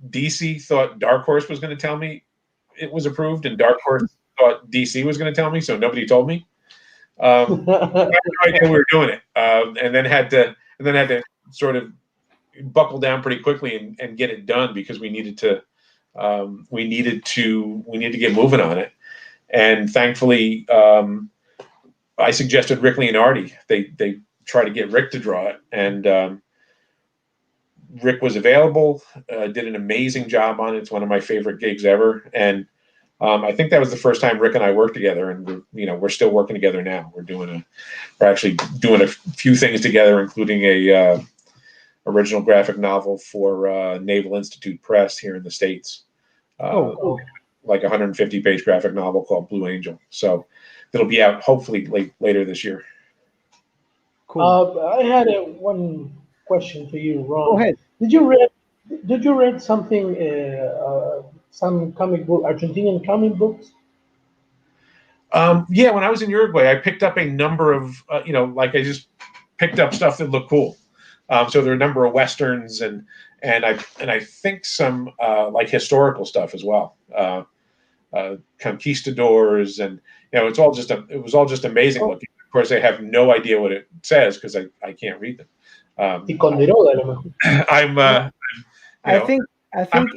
DC thought Dark Horse was going to tell me it was approved, and Dark Horse thought DC was going to tell me, so nobody told me. I had no idea we were doing it, and then had to sort of buckle down pretty quickly and get it done because we needed to get moving on it. And thankfully, I suggested Rick Leonardi. They tried to get Rick to draw it, and Rick was available, did an amazing job on it. It's one of my favorite gigs ever. And I think that was the first time Rick and I worked together, and we're still working together now. We're actually doing a few things together, including a original graphic novel for Naval Institute Press here in the States. Cool. Like a 150-page graphic novel called Blue Angel. So it'll be out hopefully later this year. Cool. I had one question for you, Ron. Go ahead. Did you read something, some comic book, Argentinian comic books? Yeah, when I was in Uruguay, I picked up a number of, I just picked up stuff that looked cool. So there are a number of Westerns and I think some like historical stuff as well. Conquistadors, and it was all just amazing looking. Of course, I have no idea what it says because I can't read them. I'm I'm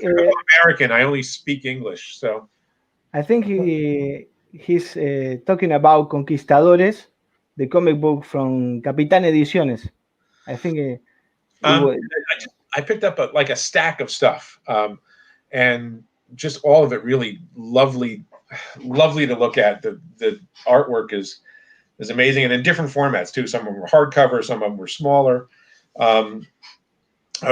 American. I only speak English, so I think he's talking about Conquistadores, the comic book from Capitán Ediciones. I think I picked up a stack of stuff, and just all of it really lovely to look at. The artwork is amazing, and in different formats too. Some of them were hardcover, some of them were smaller. I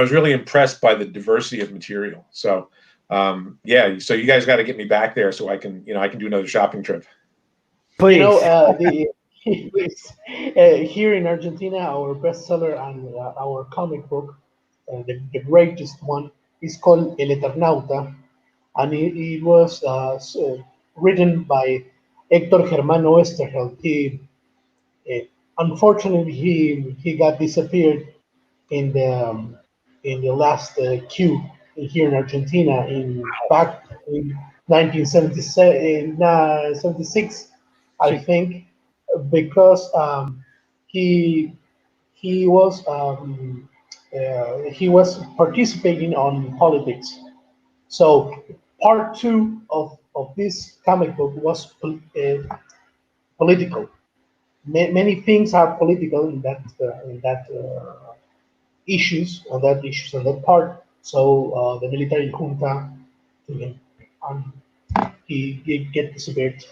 was really impressed by the diversity of material. So, so you guys got to get me back there so I can do another shopping trip. Please. Here in Argentina, our bestseller and our comic book, the greatest one, is called El Eternauta, and it was written by Héctor Germano Westerheld. Unfortunately, he got disappeared in the last coup here in Argentina back in 1976, I think, because he was participating on politics. So part 2 of this comic book was political. Many things are political in that issues on that part. So the military junta, he get disappeared.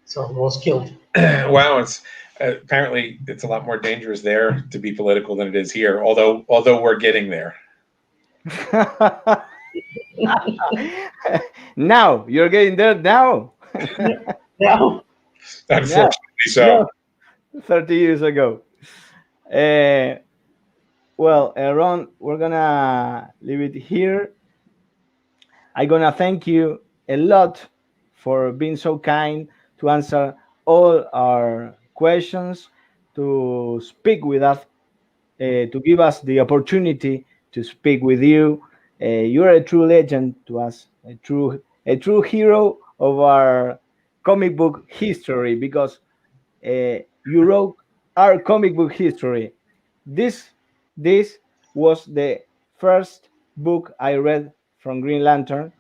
So he was killed. Wow, it's apparently it's a lot more dangerous there to be political than it is here. Although we're getting there. Now you're getting there now. Now, unfortunately, so 30 years ago. Well, Ron, we're gonna leave it here. I'm gonna thank you a lot for being so kind to answer all our questions, to speak with us, to give us the opportunity to speak with you. You're a true legend to us, a true hero of our comic book history, because you wrote our comic book history. This was the first book I read from Green Lantern,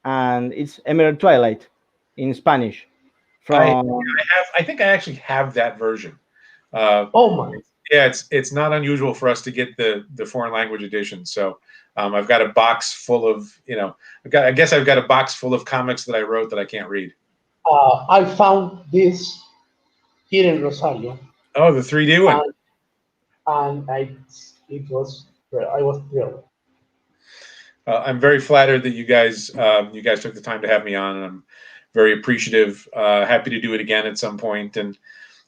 and it's Emerald Twilight in Spanish. I think I actually have that version. oh my! Yeah, it's not unusual for us to get the foreign language edition. So I've got a box full of I guess I've got a box full of comics that I wrote that I can't read. I found this here in Rosario. Oh, the 3D one. And I was thrilled. I'm very flattered that you guys took the time to have me on, and I'm very appreciative. Happy to do it again at some point, and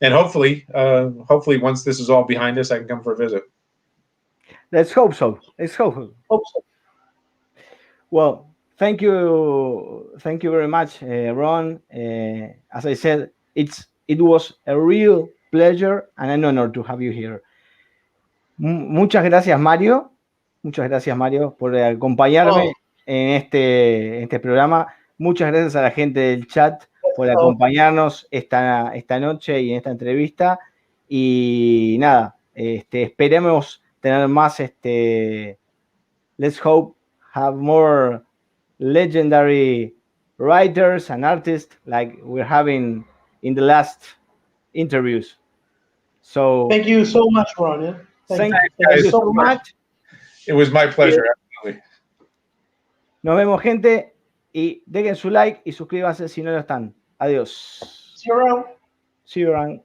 hopefully once this is all behind us, I can come for a visit. Let's hope so. Let's hope so. Hope so. Well, thank you very much, Ron. As I said, it was a real pleasure and an honor to have you here. Muchas gracias, Mario. Muchas gracias, Mario, por acompañarme en este programa. Muchas gracias a la gente del chat por acompañarnos esta noche y en esta entrevista. Y nada, esperemos tener más, let's hope have more legendary writers and artists like we're having in the last interviews. So thank you so much, Ron. Thank you so much. It was my pleasure. Absolutely. Nos vemos, gente, y dejen su like y suscríbanse si no lo están. Adiós. See you around. See you around.